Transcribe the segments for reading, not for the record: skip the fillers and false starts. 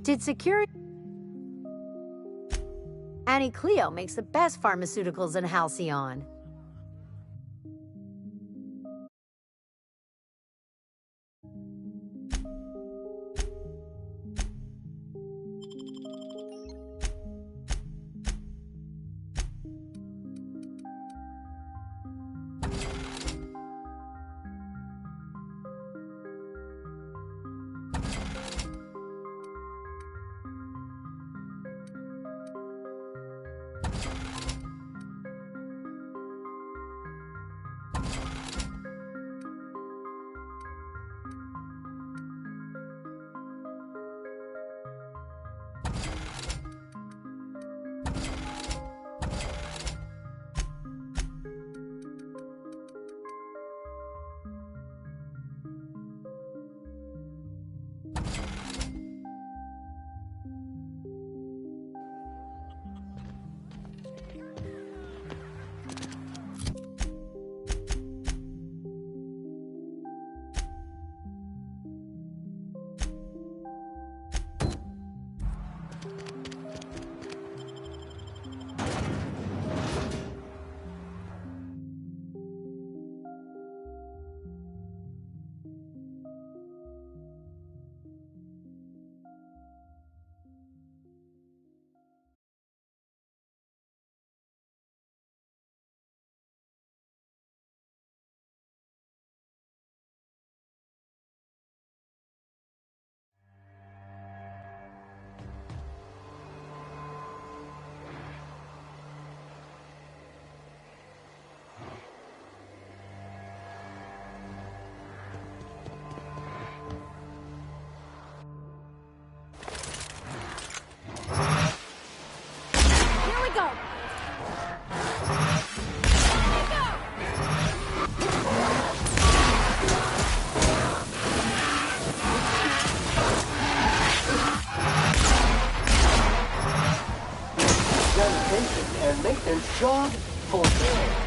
Did security... Annie Cleo makes the best pharmaceuticals in Halcyon. And maintenance job fulfilled.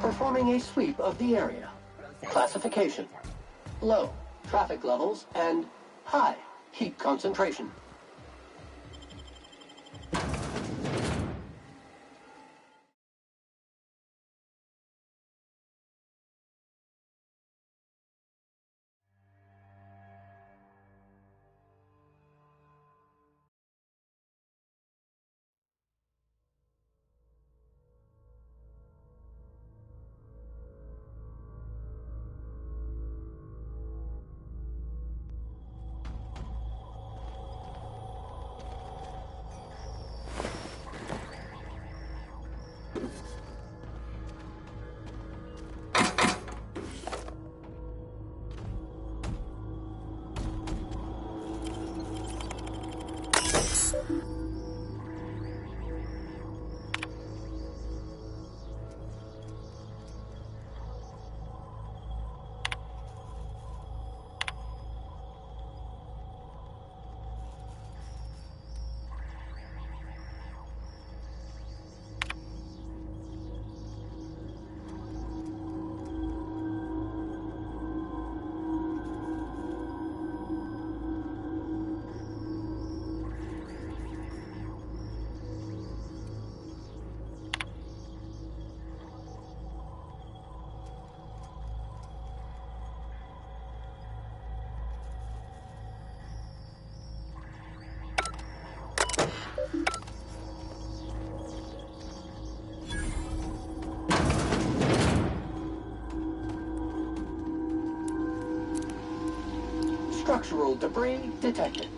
Performing a sweep of the area. Classification: low traffic levels and high heat concentration. Structural debris detected.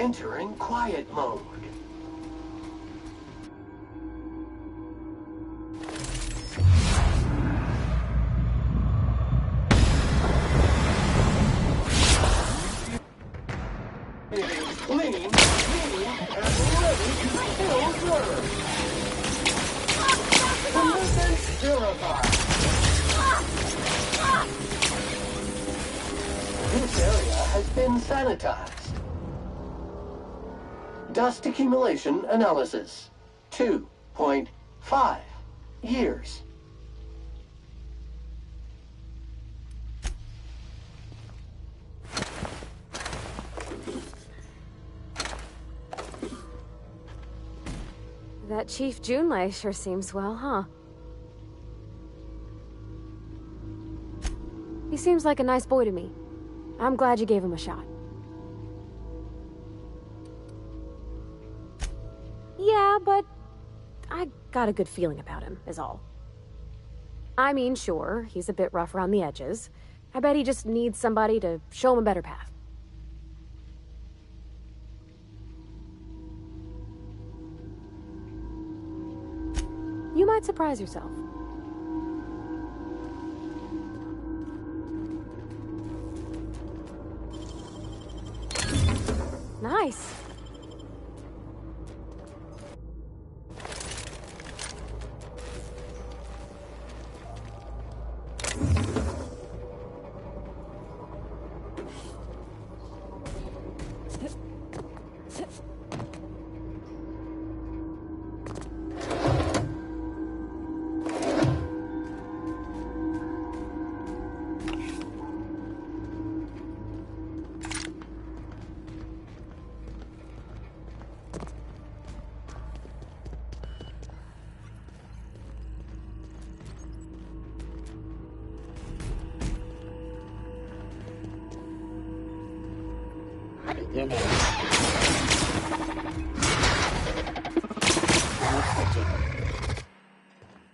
Entering quiet mode. Clean, and ready to kill germs. Pollutant verified. This area has been sanitized. Dust accumulation analysis. 2.5 years. That Chief Junlei sure seems well, huh? He seems like a nice boy to me. I'm glad you gave him a shot. Yeah, but I got a good feeling about him, is all. I mean, sure, he's a bit rough around the edges. I bet he just needs somebody to show him a better path. You might surprise yourself. Nice.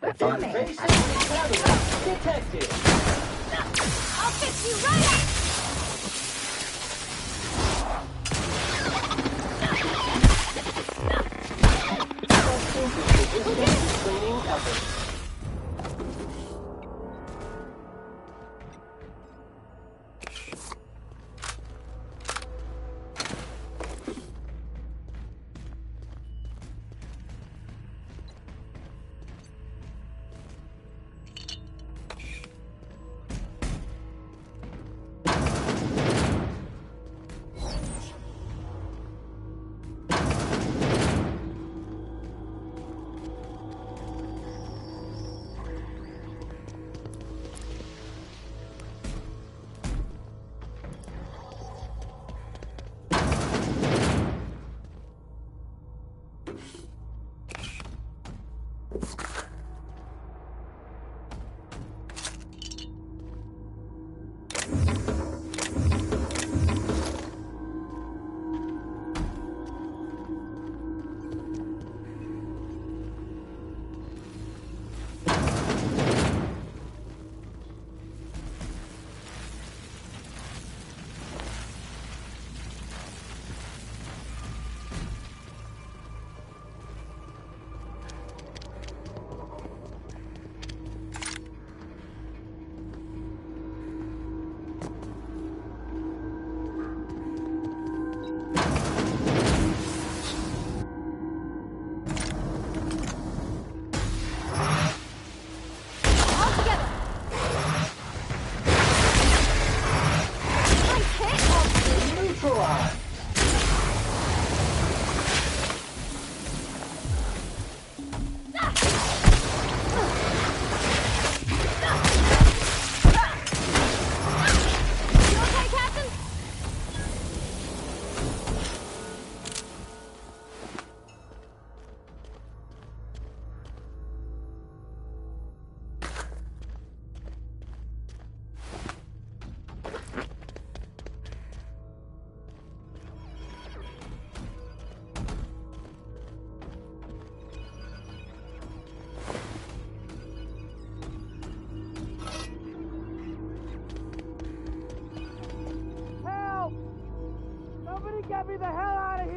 Invasive contaminants detected. I'll fix you right up! Cleaning efforts. Get me the hell out of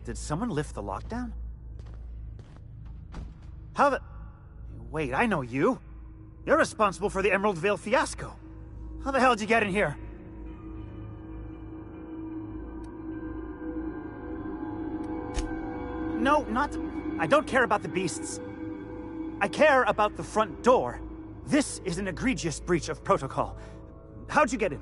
Did someone lift the lockdown? How the... Wait, I know you. You're responsible for the Emerald Vale fiasco. How the hell did you get in here? No, not... I don't care about the beasts. I care about the front door. This is an egregious breach of protocol. How'd you get in?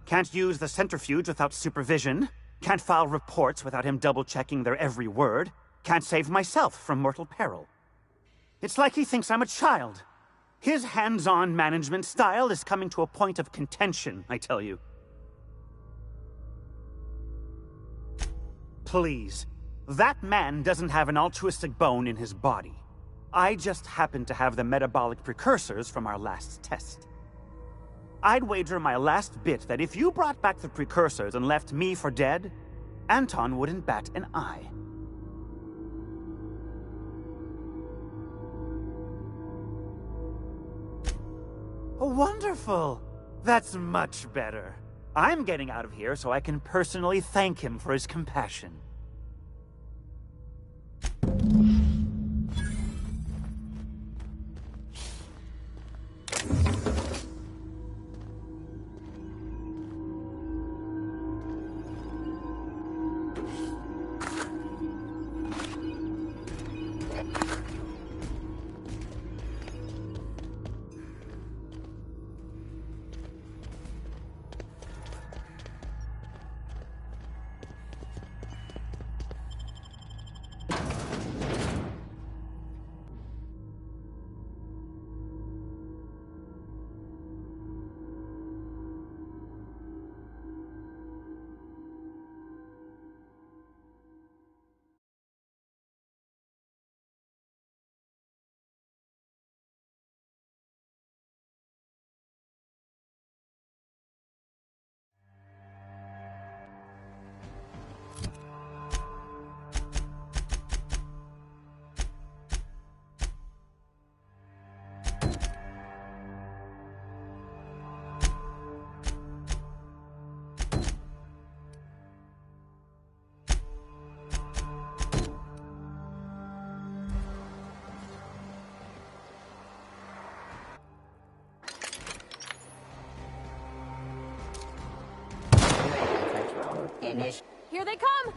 Can't use the centrifuge without supervision. Can't file reports without him double-checking their every word. Can't save myself from mortal peril. It's like he thinks I'm a child. His hands-on management style is coming to a point of contention, I tell you. Please. That man doesn't have an altruistic bone in his body. I just happen to have the metabolic precursors from our last test. I'd wager my last bit that if you brought back the precursors and left me for dead, Anton wouldn't bat an eye. Wonderful! That's much better. I'm getting out of here so I can personally thank him for his compassion. Here they come!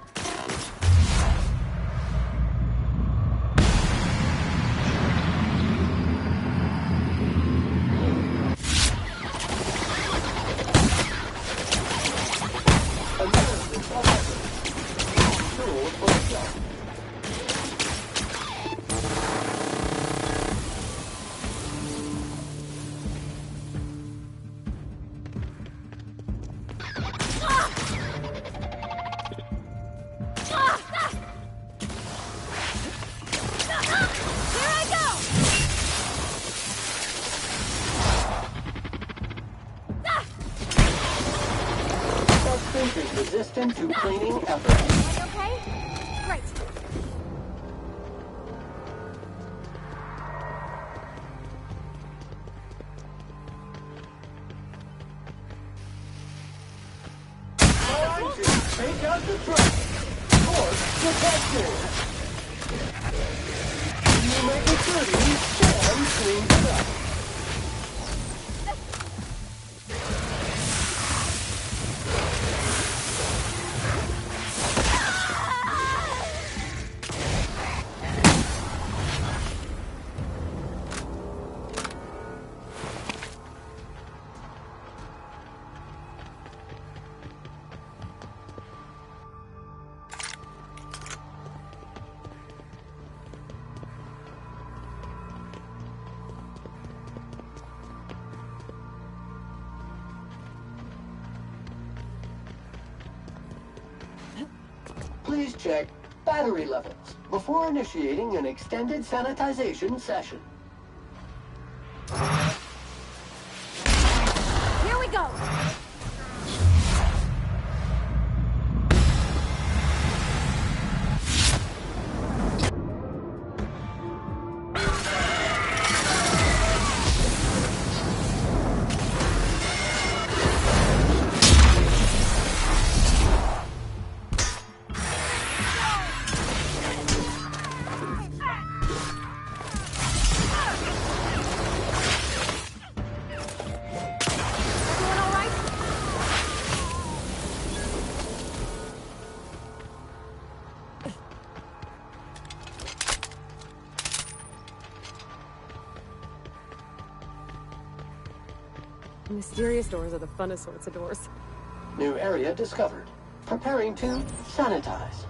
Is resistant to cleaning efforts. Okay? Great. Time to take out the truck. Force protected. You make it dirty, Sam cleans it up. Please check battery levels before initiating an extended sanitization session. Here we go! Mysterious doors are the funnest sorts of doors. New area discovered. Preparing to sanitize.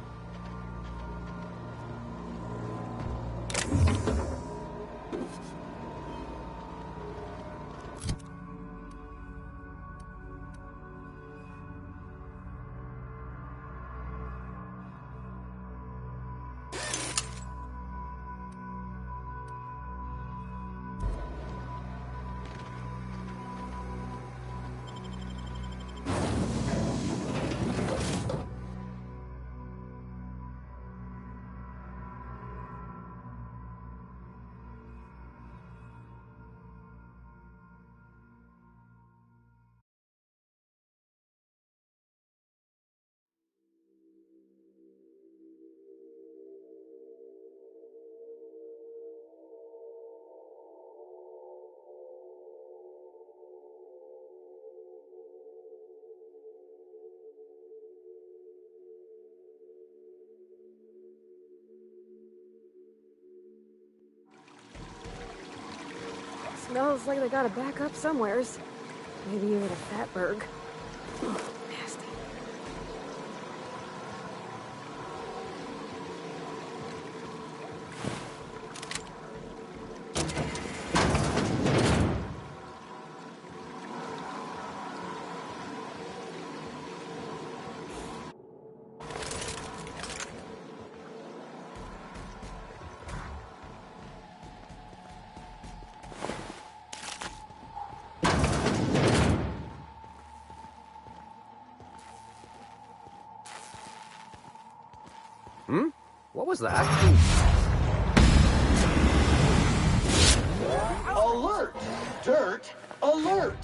Smells like they got a backup somewheres. Maybe even a Fatberg. Nasty. What was that? Alert! Dirt alert!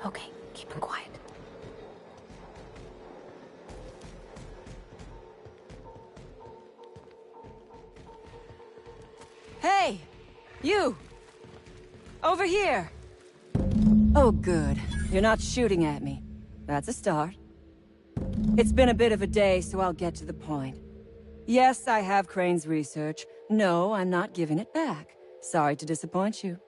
Okay, keep him quiet. Hey! You! Over here! Oh, good. You're not shooting at me. That's a start. It's been a bit of a day, so I'll get to the point. Yes, I have Crane's research. No, I'm not giving it back. Sorry to disappoint you.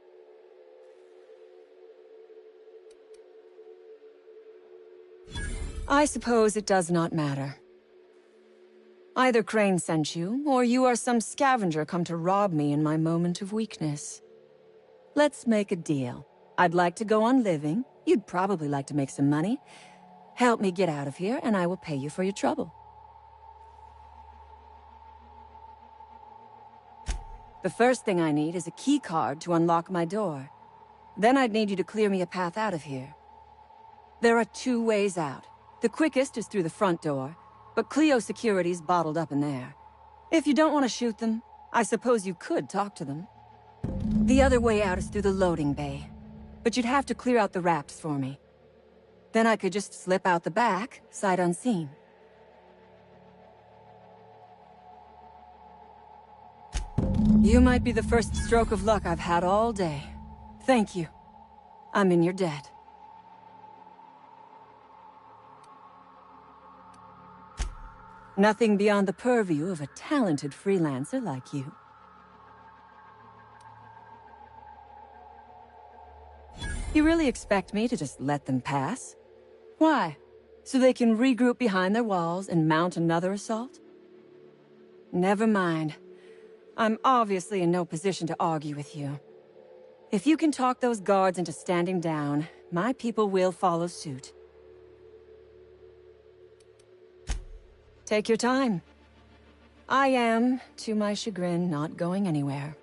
I suppose it does not matter. Either Crane sent you, or you are some scavenger come to rob me in my moment of weakness. Let's make a deal. I'd like to go on living. You'd probably like to make some money. Help me get out of here, and I will pay you for your trouble. The first thing I need is a key card to unlock my door. Then I'd need you to clear me a path out of here. There are 2 ways out. The quickest is through the front door, but Cleo security's bottled up in there. If you don't want to shoot them, I suppose you could talk to them. The other way out is through the loading bay, but you'd have to clear out the rafts for me. Then I could just slip out the back, sight unseen. You might be the first stroke of luck I've had all day. Thank you. I'm in your debt. Nothing beyond the purview of a talented freelancer like you. You really expect me to just let them pass? Why? So they can regroup behind their walls and mount another assault? Never mind. I'm obviously in no position to argue with you. If you can talk those guards into standing down, my people will follow suit. Take your time. I am, to my chagrin, not going anywhere.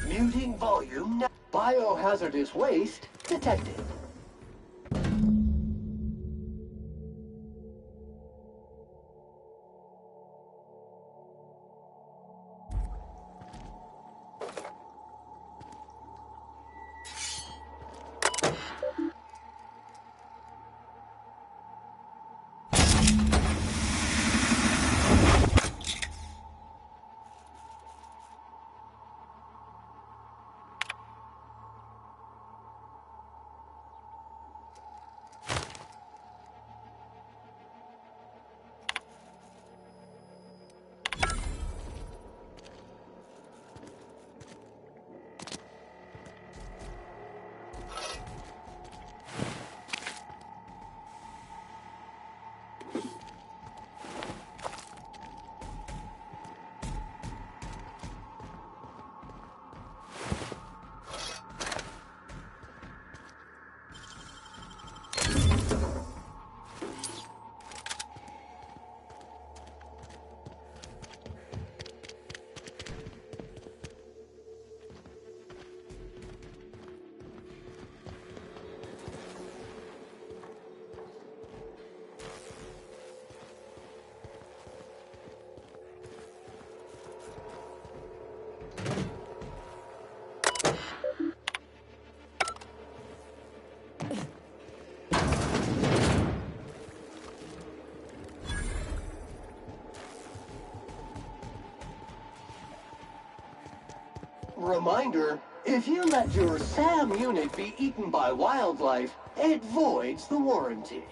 Muting volume. Biohazardous waste detected. Reminder, if you let your SAM unit be eaten by wildlife, it voids the warranty.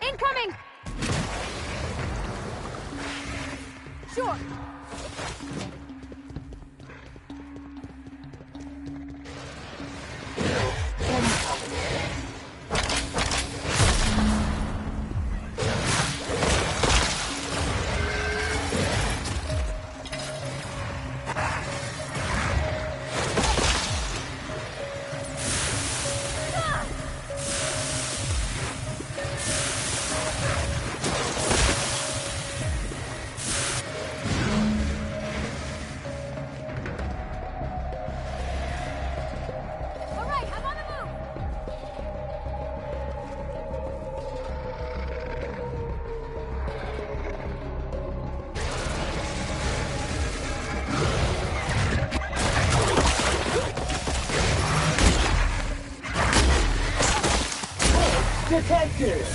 Incoming! Sure. All right, I'm on the move. Detected!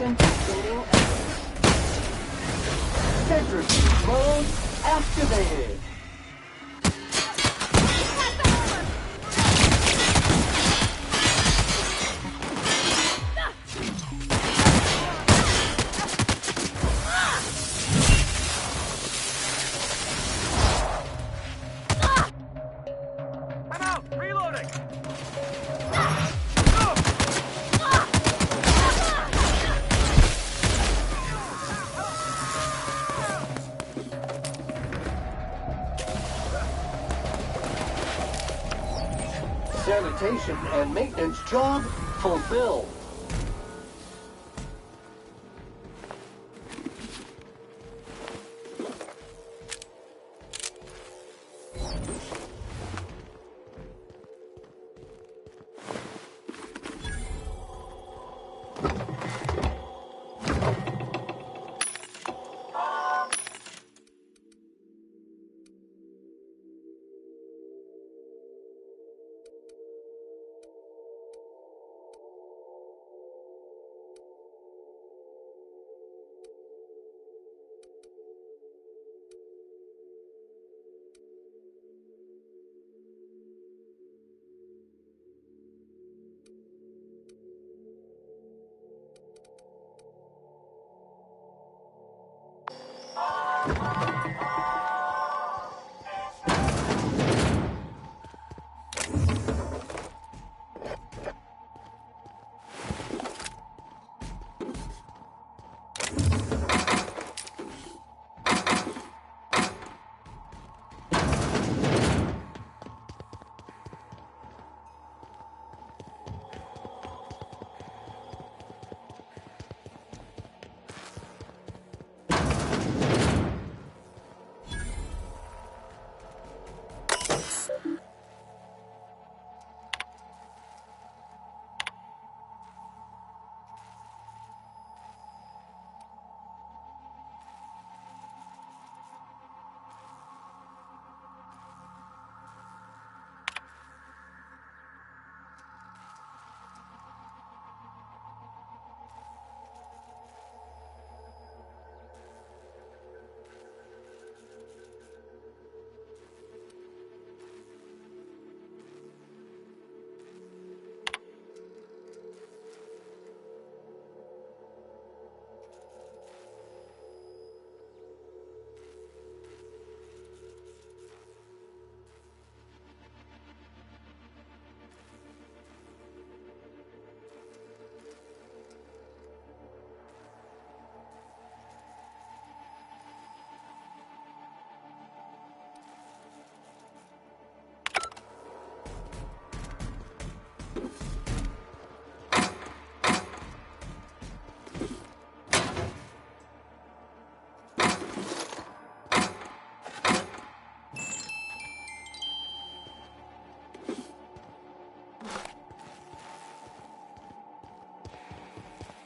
Authenticating. Centrifuge mode activated. I'm out! Reloading! Sanitation and maintenance job fulfilled.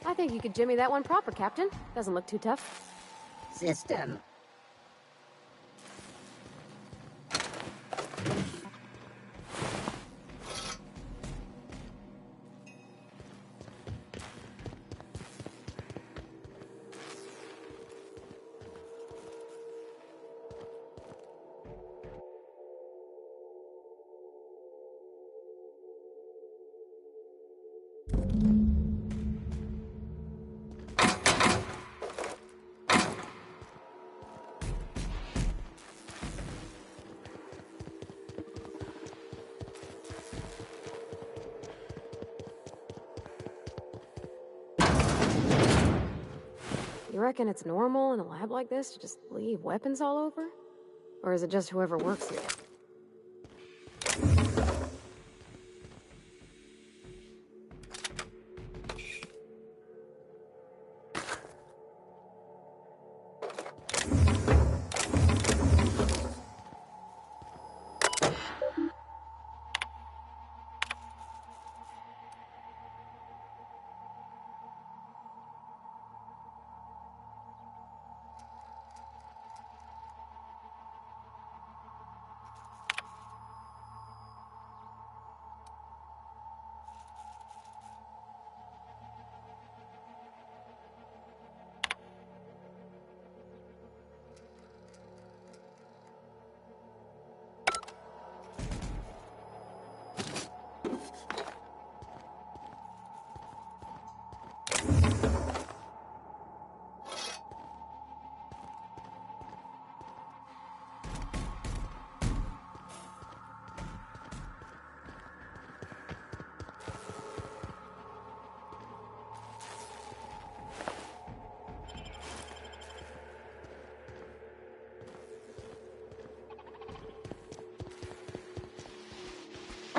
I think you could jimmy that one proper, Captain. Doesn't look too tough. System. You reckon it's normal in a lab like this to just leave weapons all over? Or is it just whoever works here?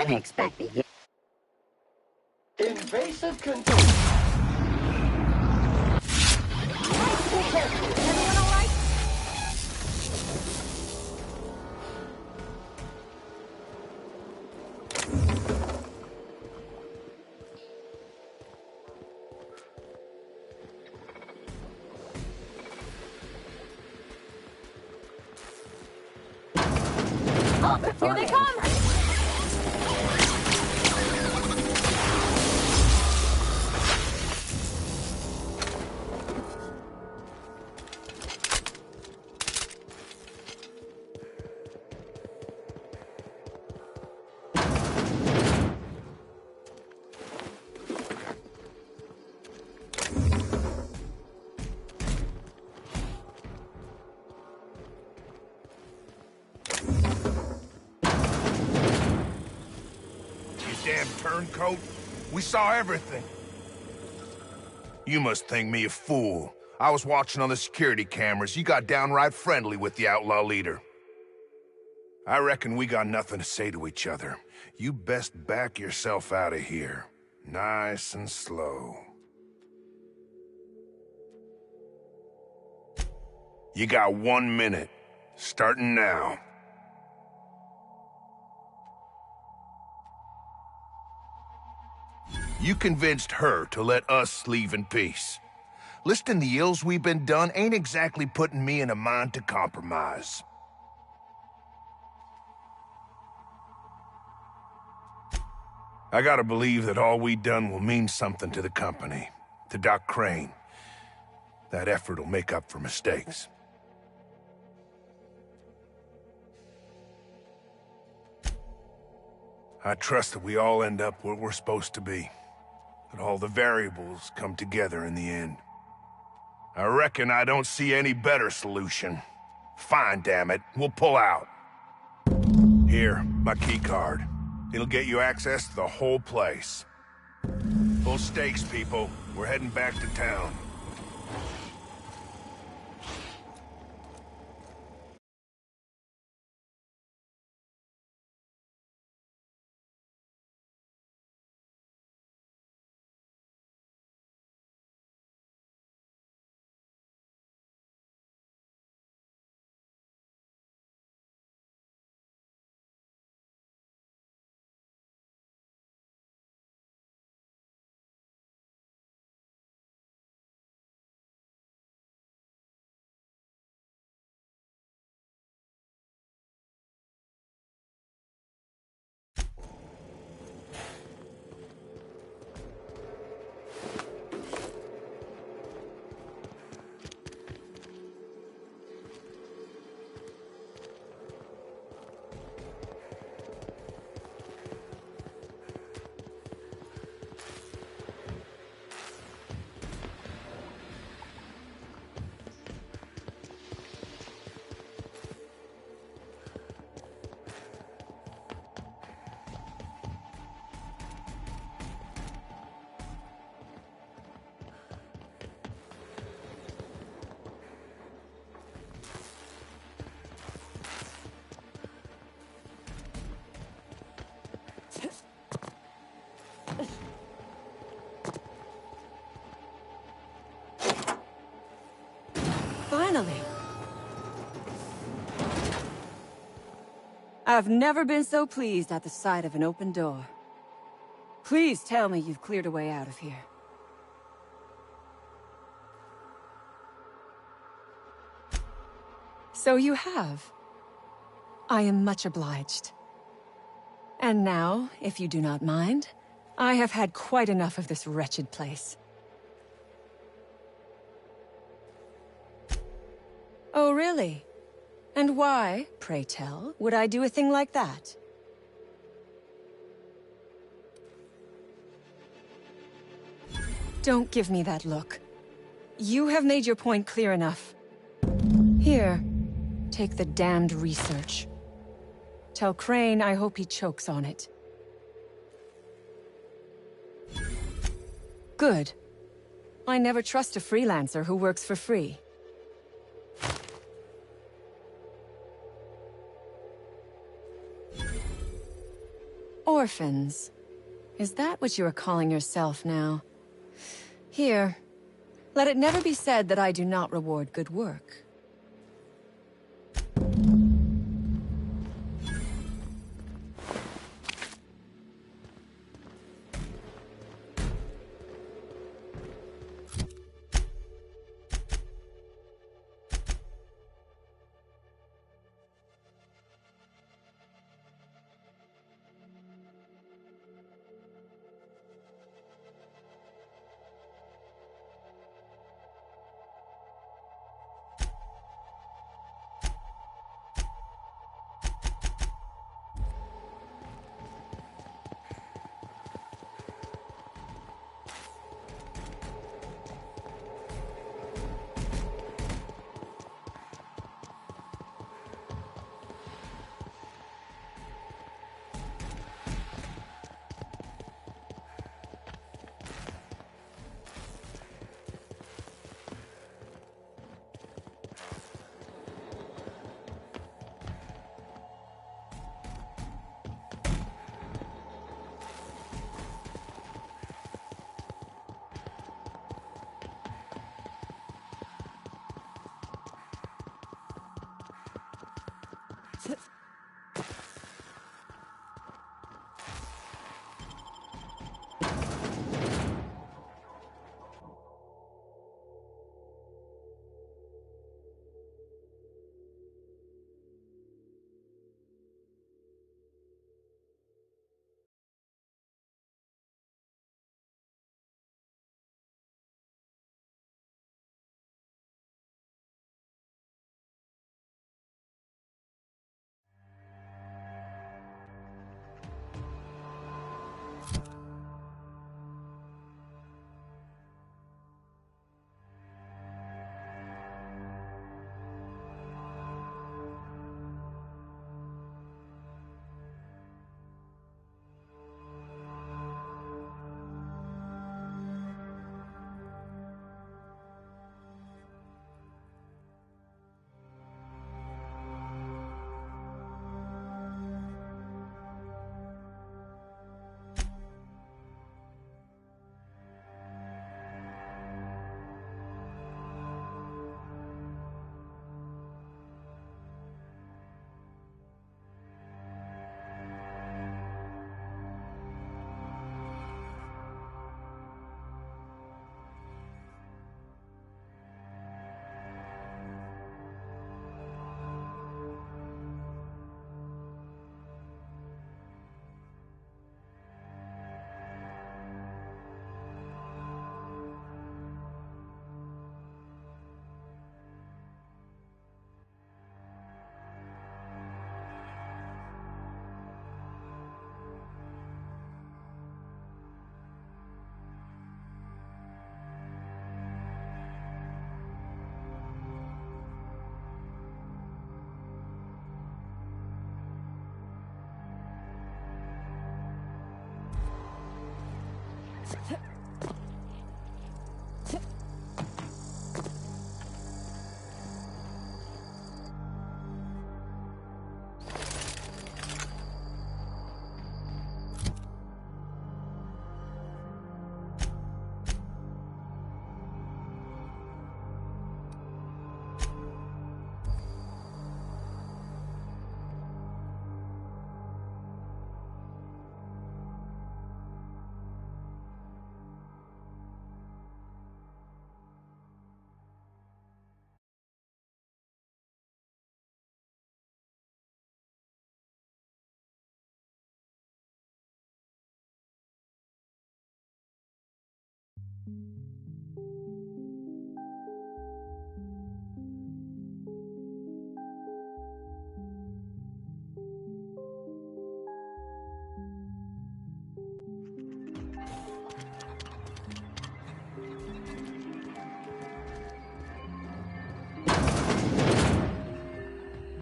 Unexpected. Invasive control. Everyone all right? Here they come! Damn turncoat. We saw everything. You must think me a fool. I was watching on the security cameras. You got downright friendly with the outlaw leader. I reckon we got nothing to say to each other. You best back yourself out of here. Nice and slow. You got 1 minute. Starting now. You convinced her to let us leave in peace. Listing the ills we've been done ain't exactly putting me in a mind to compromise. I gotta believe that all we done will mean something to the company, to Doc Crane. That effort will make up for mistakes. I trust that we all end up where we're supposed to be. That all the variables come together in the end. I reckon I don't see any better solution. Fine, damn it. We'll pull out. Here, my key card. It'll get you access to the whole place. Full stakes, people. We're heading back to town. Finally. I've never been so pleased at the sight of an open door. Please tell me you've cleared a way out of here. So you have. I am much obliged. And now, if you do not mind, I have had quite enough of this wretched place. Oh, really? And why, pray tell, would I do a thing like that? Don't give me that look. You have made your point clear enough. Here, take the damned research. Tell Crane I hope he chokes on it. Good. I never trust a freelancer who works for free. Or Orphans. Is that what you are calling yourself now? Here. Let it never be said that I do not reward good work.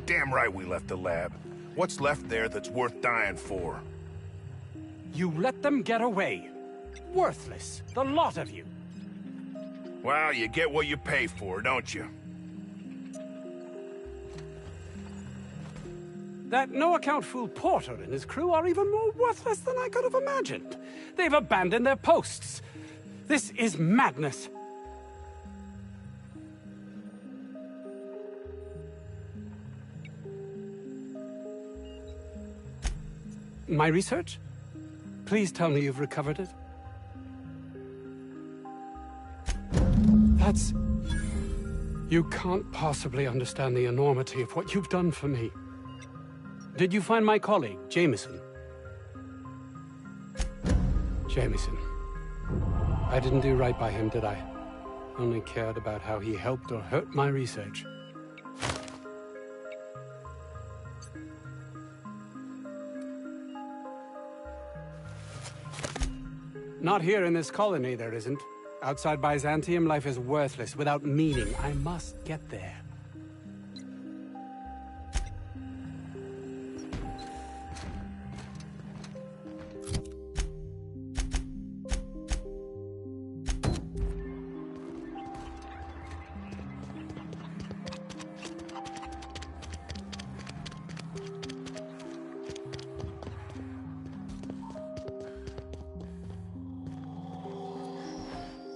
Damn right we left the lab. What's left there that's worth dying for? You let them get away. Worthless, the lot of you. Well, you get what you pay for, don't you? That no-account fool Porter and his crew are even more worthless than I could have imagined. They've abandoned their posts. This is madness. My research? Please tell me you've recovered it. That's... You can't possibly understand the enormity of what you've done for me. Did you find my colleague, Jameson? Jameson. I didn't do right by him, did I? Only cared about how he helped or hurt my research. Not here in this colony, there isn't. Outside Byzantium, life is worthless, without meaning. I must get there.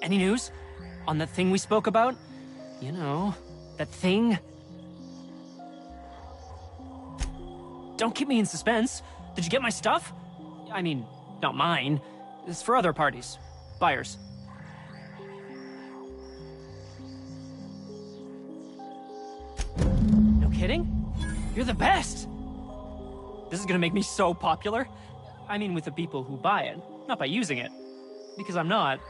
Any news? On that thing we spoke about? You know, that thing? Don't keep me in suspense. Did you get my stuff? I mean, not mine. It's for other parties. Buyers. No kidding? You're the best! This is gonna make me so popular. I mean, with the people who buy it, not by using it. Because I'm not.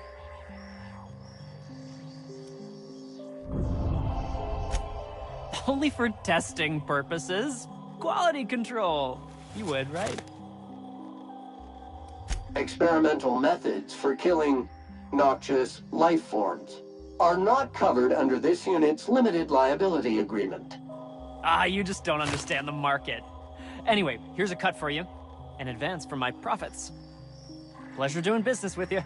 Only for testing purposes. Quality control. You would, right? Experimental methods for killing noxious life forms are not covered under this unit's limited liability agreement. Ah, you just don't understand the market. Anyway, here's a cut for you. An advance for my profits. Pleasure doing business with you.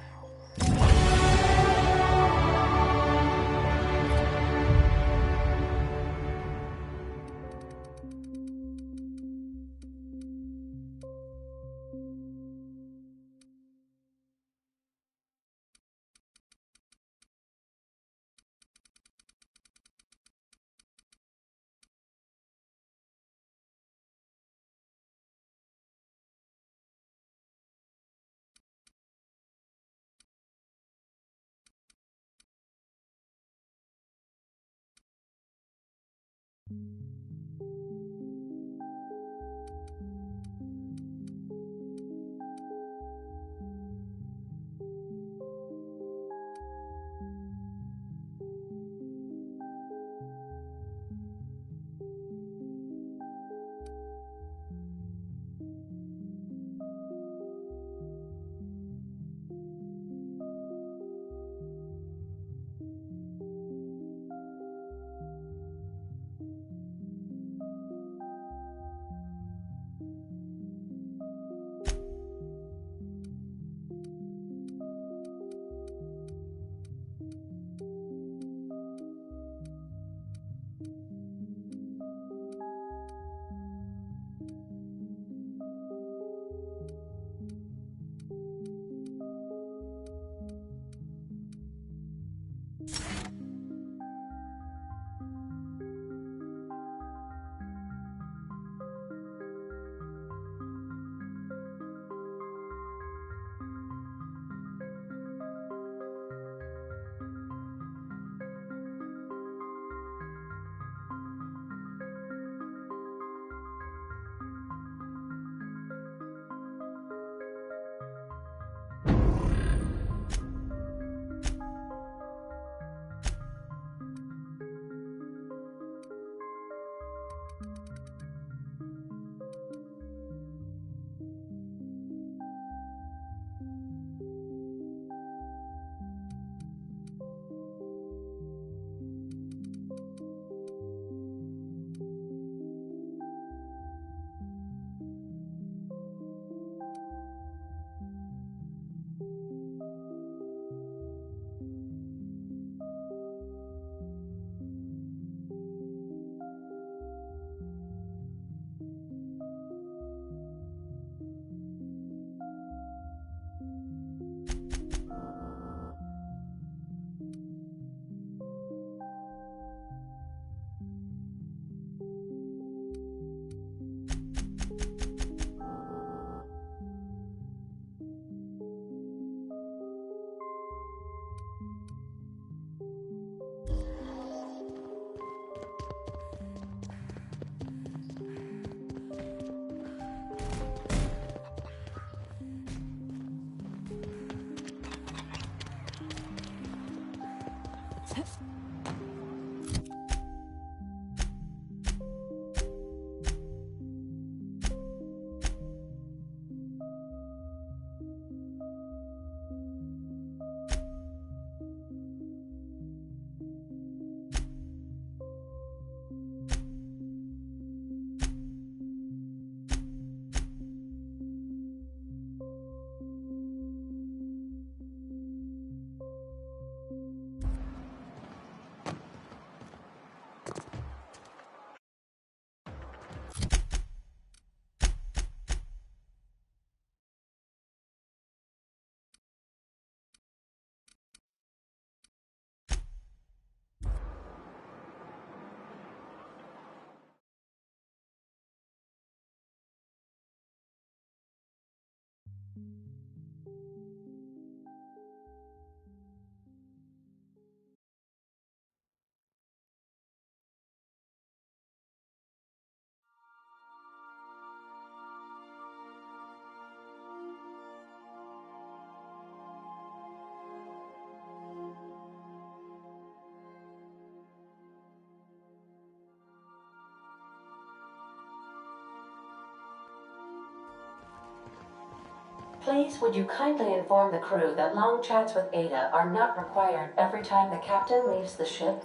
Please, would you kindly inform the crew that long chats with Ada are not required every time the captain leaves the ship?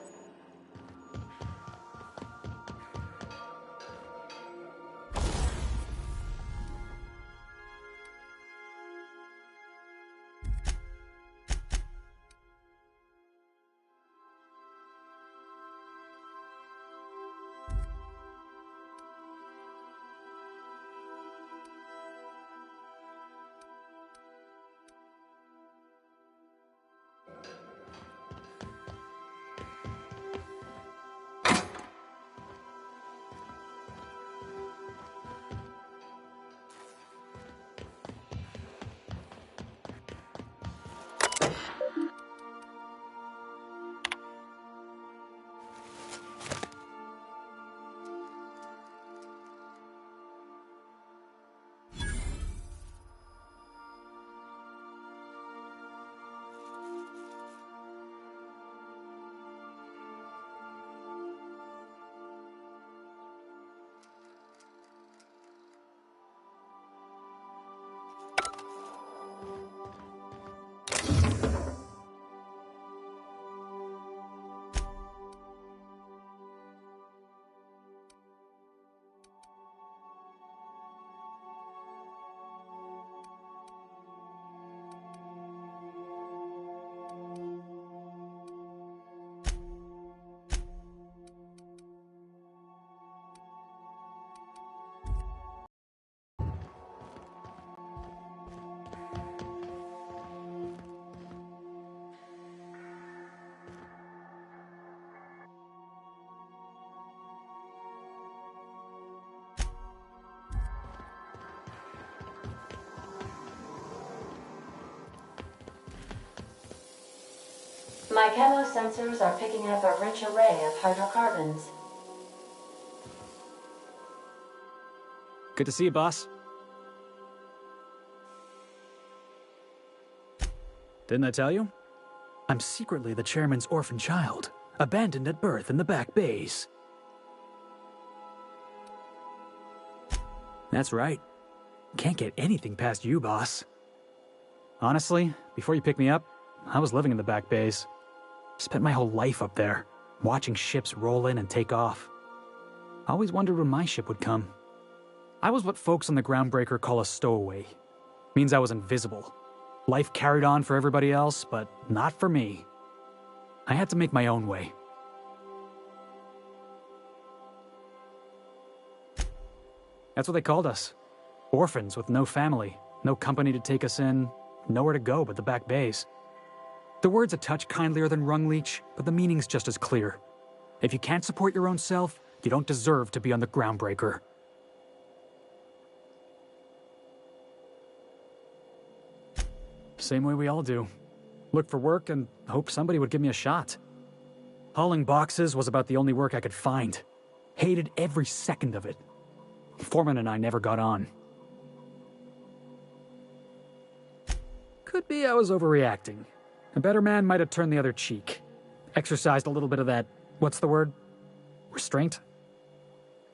My camo sensors are picking up a rich array of hydrocarbons. Good to see you, boss. Didn't I tell you? I'm secretly the chairman's orphan child, abandoned at birth in the back bays. That's right. Can't get anything past you, boss. Honestly, before you picked me up, I was living in the back bays. Spent my whole life up there, watching ships roll in and take off. I always wondered when my ship would come. I was what folks on the Groundbreaker call a stowaway. Means I was invisible. Life carried on for everybody else, but not for me. I had to make my own way. That's what they called us. Orphans with no family, no company to take us in, nowhere to go but the back bays. The word's a touch kindlier than Rungleech, but the meaning's just as clear. If you can't support your own self, you don't deserve to be on the Groundbreaker. Same way we all do. Look for work and hope somebody would give me a shot. Hauling boxes was about the only work I could find. Hated every second of it. Foreman and I never got on. Could be I was overreacting. A better man might have turned the other cheek. exercised a little bit of that, what's the word? Restraint?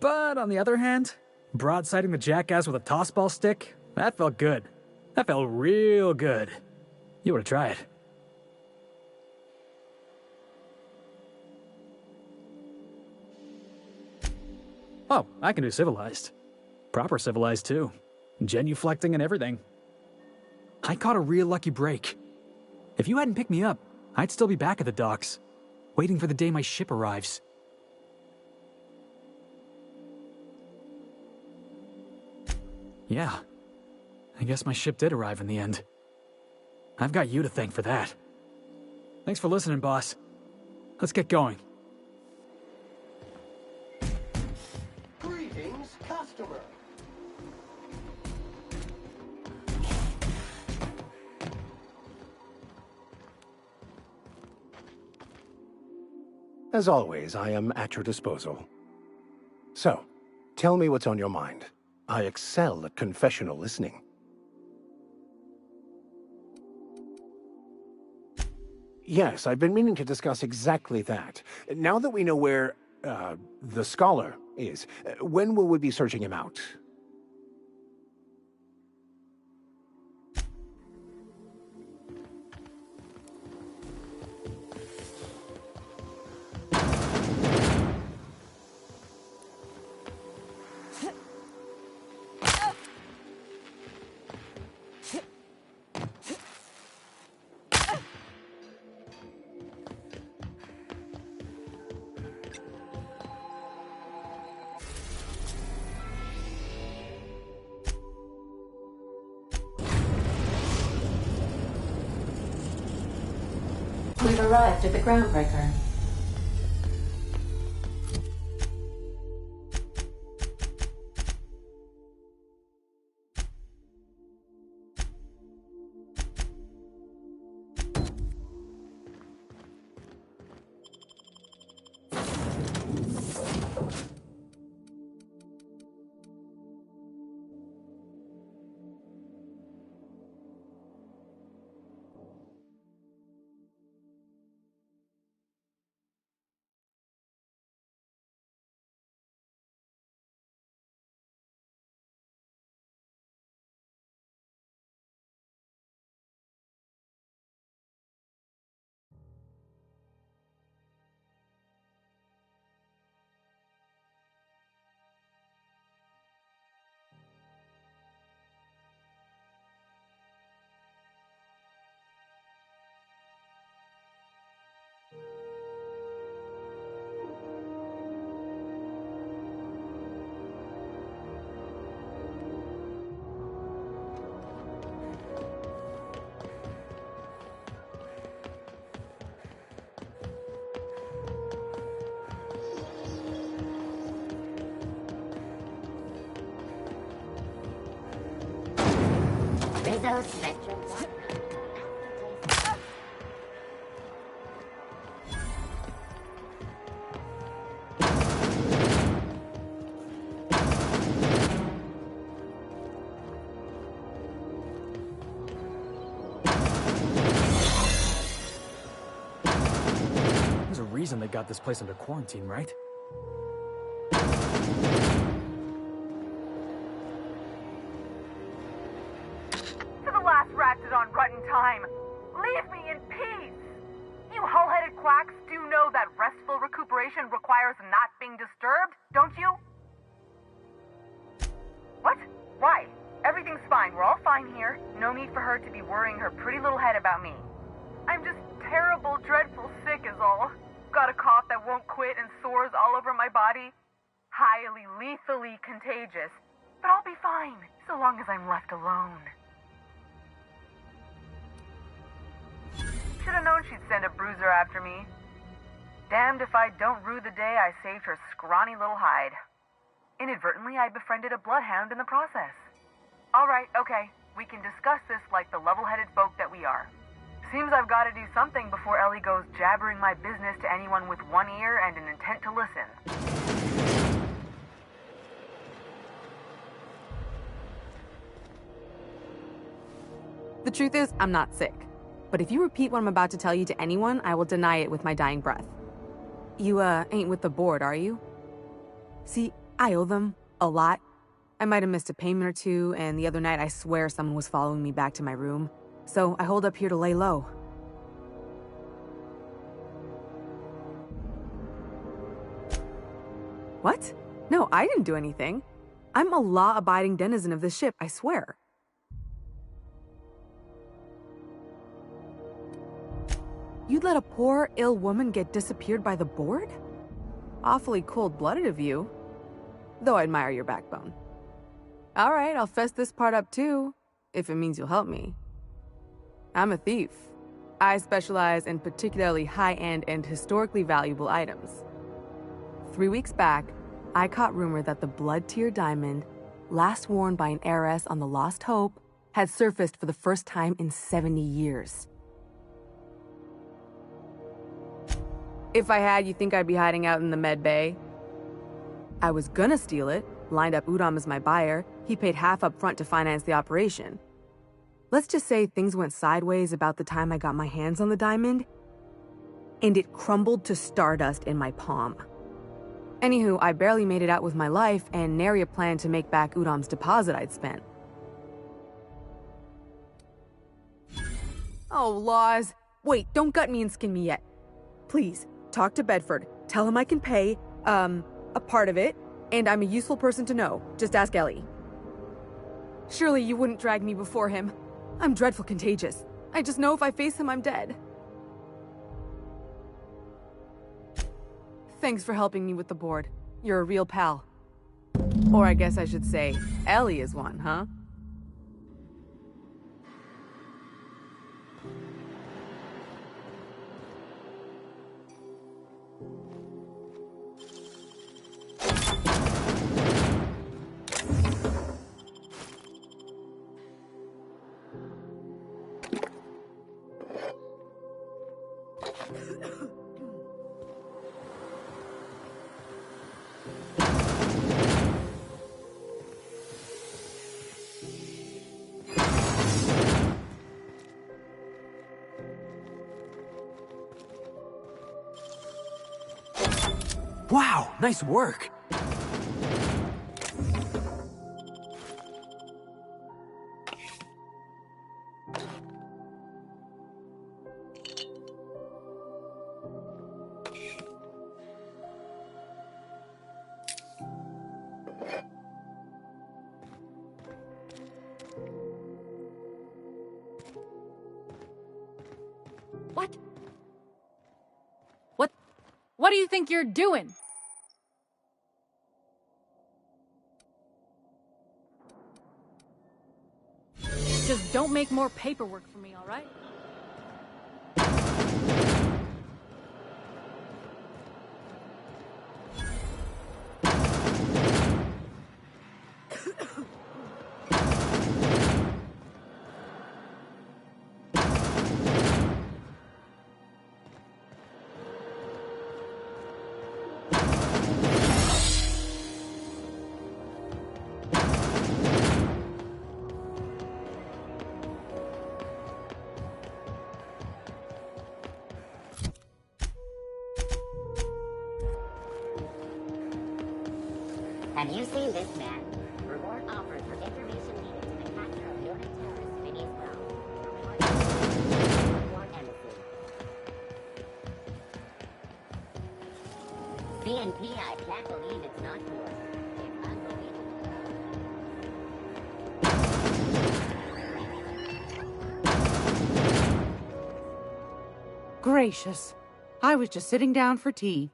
But on the other hand, broadsiding the jackass with a tossball stick, that felt good. That felt real good. You ought to try it. Oh, I can do civilized. Proper civilized, too. Genuflecting and everything. I caught a real lucky break. If you hadn't picked me up, I'd still be back at the docks, waiting for the day my ship arrives. Yeah, I guess my ship did arrive in the end. I've got you to thank for that. Thanks for listening, boss. Let's get going. Greetings, customer. As always, I am at your disposal. So, tell me what's on your mind. I excel at confessional listening. Yes, I've been meaning to discuss exactly that. Now that we know where, the scholar is, when will we be searching him out? We've arrived at the groundbreaker. There's a reason they got this place under quarantine, right? To the last rat-on rotten time, leave me in peace! You hull-headed quacks do know that restful recuperation requires not being disturbed, don't you? What? Why? Everything's fine. We're all fine here. No need for her to be worrying her pretty little head about me. I'm just terrible, dreadful sick is all. Got a cough that won't quit and sores all over my body. Highly, lethally contagious. But I'll be fine, so long as I'm left alone. Should have known she'd send a bruiser after me. Damned if I don't rue the day I saved her scrawny little hide. Inadvertently, I befriended a bloodhound in the process. All right, okay. We can discuss this like the level-headed folk that we are. Seems I've got to do something before Ellie goes jabbering my business to anyone with one ear and an intent to listen. The truth is, I'm not sick. but if you repeat what I'm about to tell you to anyone, I will deny it with my dying breath. You, ain't with the board, are you? See, I owe them a lot. I might have missed a payment or two, and the other night I swear someone was following me back to my room. So I hold up here to lay low. What? No, I didn't do anything. I'm a law-abiding denizen of this ship, I swear. You'd let a poor, ill woman get disappeared by the board? Awfully cold-blooded of you. Though I admire your backbone. Alright, I'll fess this part up too, if it means you'll help me. I'm a thief. I specialize in particularly high-end and historically valuable items. 3 weeks back, I caught rumor that the Blood Tier diamond, last worn by an heiress on the Lost Hope, had surfaced for the first time in 70 years. If I had, you think I'd be hiding out in the Med Bay? I was gonna steal it, lined up Udom as my buyer. He paid half up front to finance the operation. Let's just say things went sideways about the time I got my hands on the diamond, and it crumbled to stardust in my palm. Anywho, I barely made it out with my life, and nary a plan to make back Udom's deposit I'd spent. Oh, laws. Wait, don't gut me and skin me yet. Please, talk to Bedford. Tell him I can pay, a part of it, and I'm a useful person to know. Just ask Ellie. Surely you wouldn't drag me before him. I'm dreadful contagious. I just know if I face him, I'm dead. Thanks for helping me with the board. You're a real pal. Or I guess I should say, Ellie is one, huh? Wow, nice work. What do you think you're doing? Just don't make more paperwork for me, all right? Have you seen this man? Reward offered for information needed to the capture of Nordic terrorist Phineas Brown. War Embassy. BNP, I can't believe it's not yours. It's unbelievable. Gracious. I was just sitting down for tea.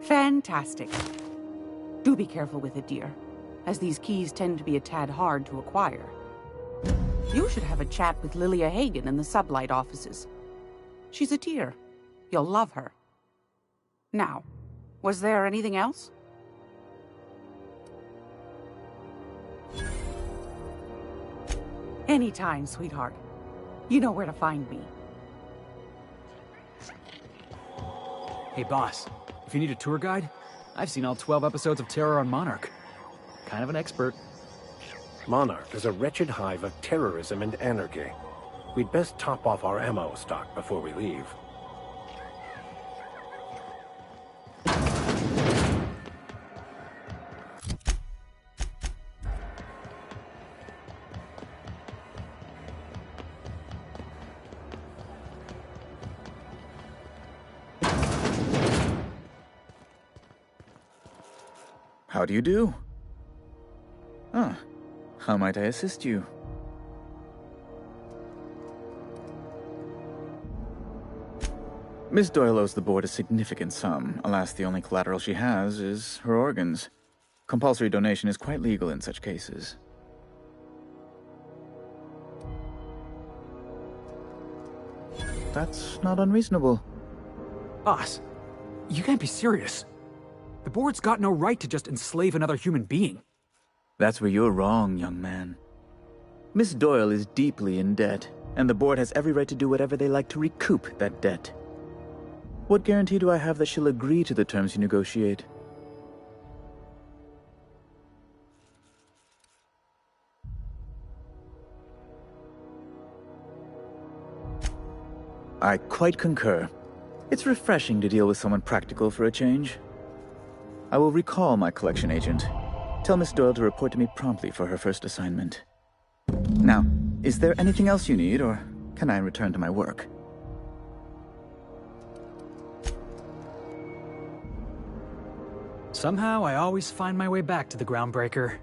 Fantastic. Do be careful with it, dear, as these keys tend to be a tad hard to acquire. You should have a chat with Lilia Hagen in the Sublight offices. She's a dear. You'll love her. Now, was there anything else? Anytime, sweetheart. You know where to find me. Hey, boss. If you need a tour guide, I've seen all 12 episodes of Terror on Monarch. Kind of an expert. Monarch is a wretched hive of terrorism and anarchy. We'd best top off our ammo stock before we leave. How do you do? Ah, how might I assist you? Miss Doyle owes the board a significant sum. Alas, the only collateral she has is her organs. Compulsory donation is quite legal in such cases. That's not unreasonable. Boss, you can't be serious. The board's got no right to just enslave another human being. That's where you're wrong, young man. Miss Doyle is deeply in debt, and the board has every right to do whatever they like to recoup that debt. What guarantee do I have that she'll agree to the terms you negotiate? I quite concur. It's refreshing to deal with someone practical for a change. I will recall my collection agent. Tell Miss Doyle to report to me promptly for her first assignment. Now, is there anything else you need, or can I return to my work? Somehow, I always find my way back to the Groundbreaker.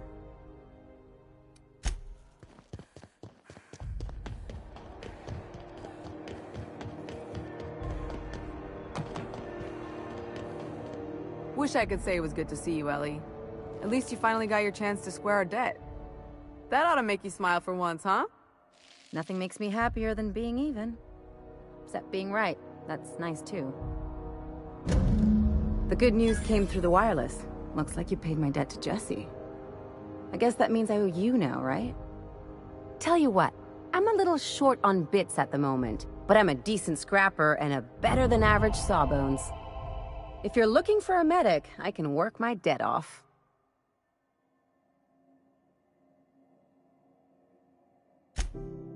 Wish I could say it was good to see you, Ellie. At least you finally got your chance to square our debt. That ought to make you smile for once, huh? Nothing makes me happier than being even. Except being right. That's nice, too. The good news came through the wireless. Looks like you paid my debt to Jesse. I guess that means I owe you now, right? Tell you what, I'm a little short on bits at the moment, but I'm a decent scrapper and a better-than-average sawbones. If you're looking for a medic, I can work my debt off.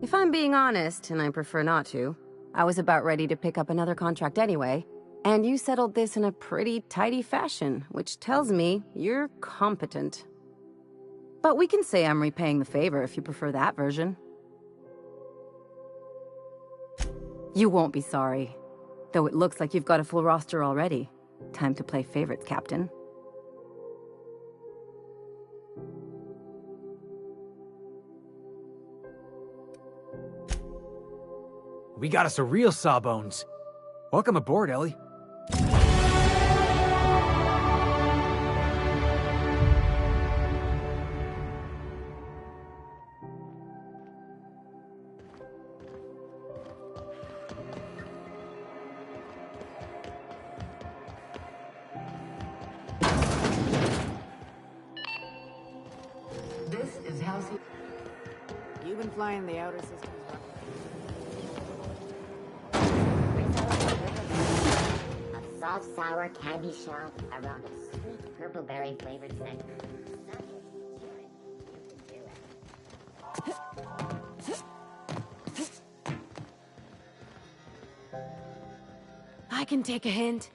If I'm being honest, and I prefer not to, I was about ready to pick up another contract anyway, and you settled this in a pretty tidy fashion, which tells me you're competent. But we can say I'm repaying the favor if you prefer that version. You won't be sorry, though it looks like you've got a full roster already. Time to play favorites, Captain. We got us a real sawbones. Welcome aboard, Ellie. This is Halsey. You've been flying the outer systems. A soft, sour candy shell around a sweet purple berry flavored snack. I can take a hint.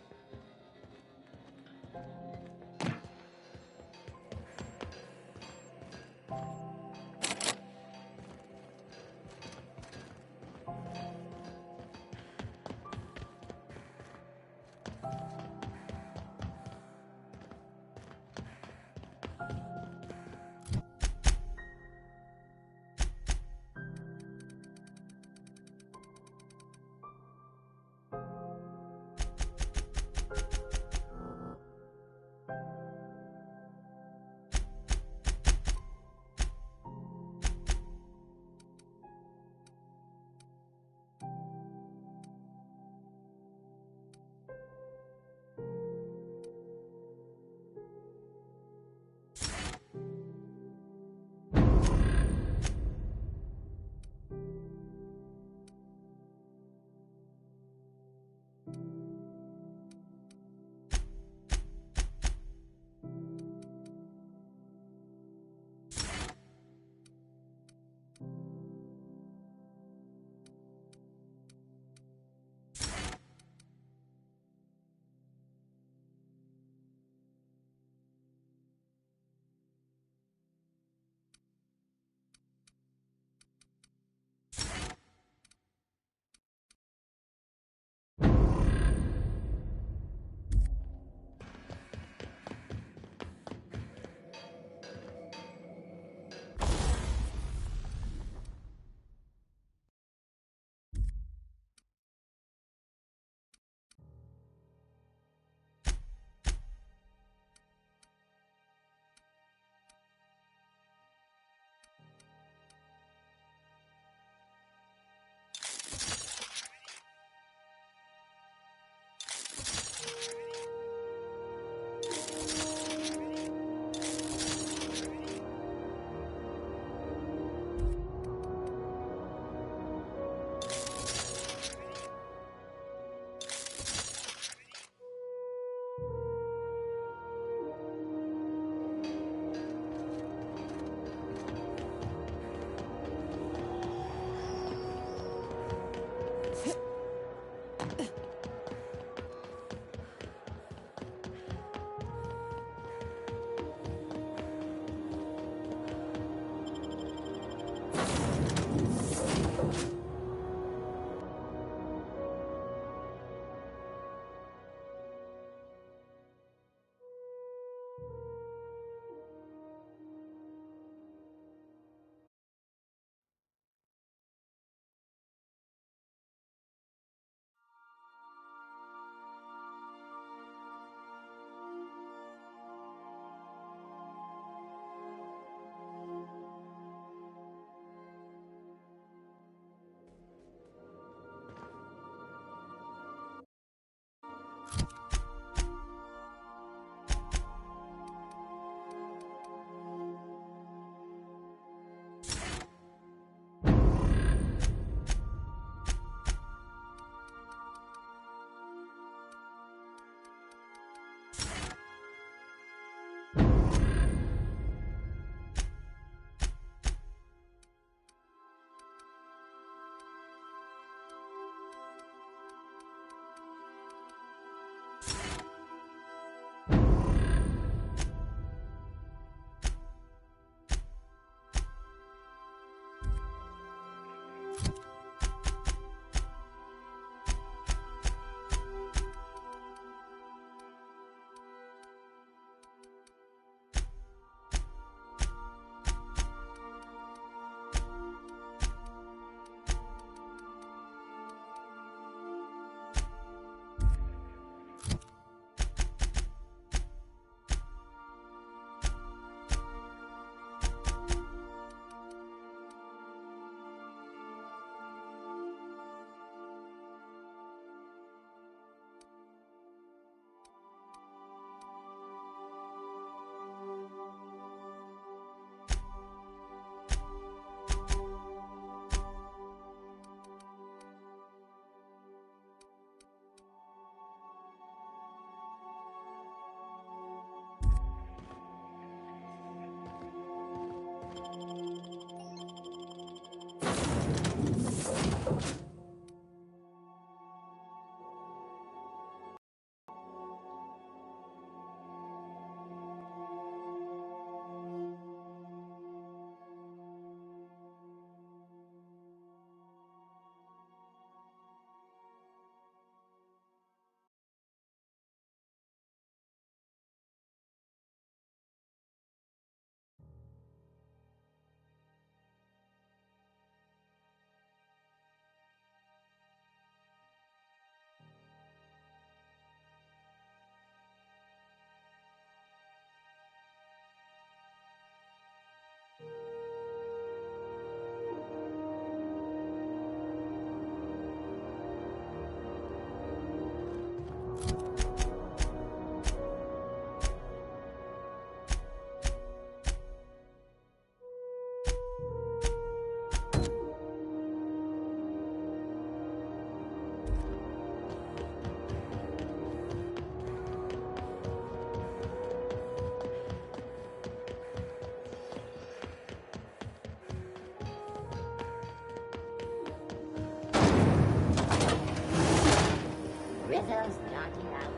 Rizzo's knocking out.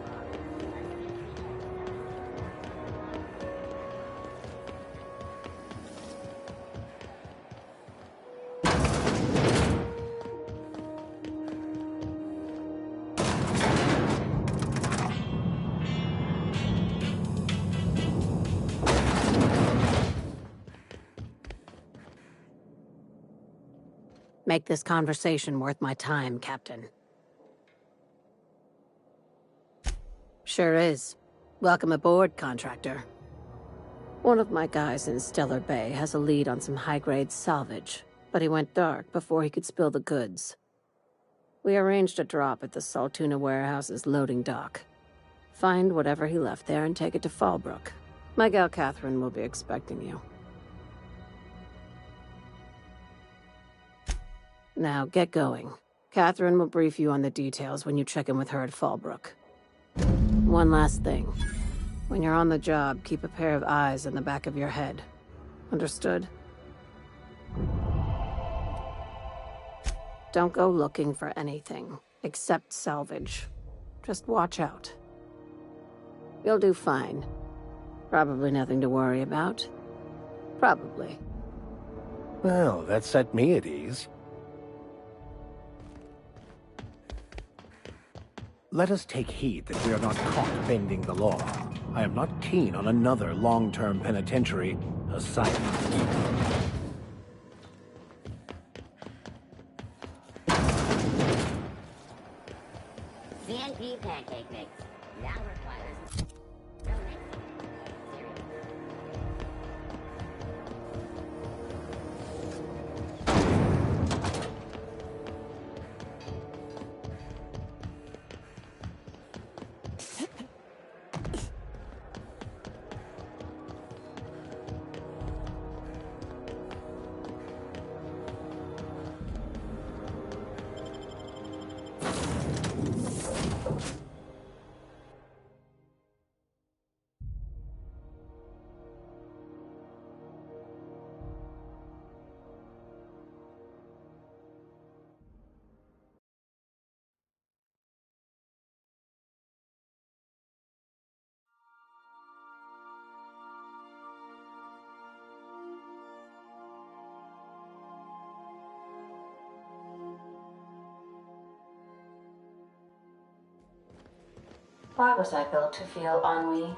Make this conversation worth my time, Captain. Sure is. Welcome aboard, contractor. One of my guys in Stellar Bay has a lead on some high-grade salvage, but he went dark before he could spill the goods. We arranged a drop at the Saltuna warehouse's loading dock. Find whatever he left there and take it to Fallbrook. My gal Catherine will be expecting you. Now, get going. Catherine will brief you on the details when you check in with her at Fallbrook. One last thing. When you're on the job, keep a pair of eyes in the back of your head. Understood? Don't go looking for anything, except salvage. Just watch out. You'll do fine. Probably nothing to worry about. Probably. Well, that set me at ease. Let us take heed that we are not caught bending the law. I am not keen on another long-term penitentiary assignment. CNP pancake mix now requires no mix. Why was I built to feel ennui?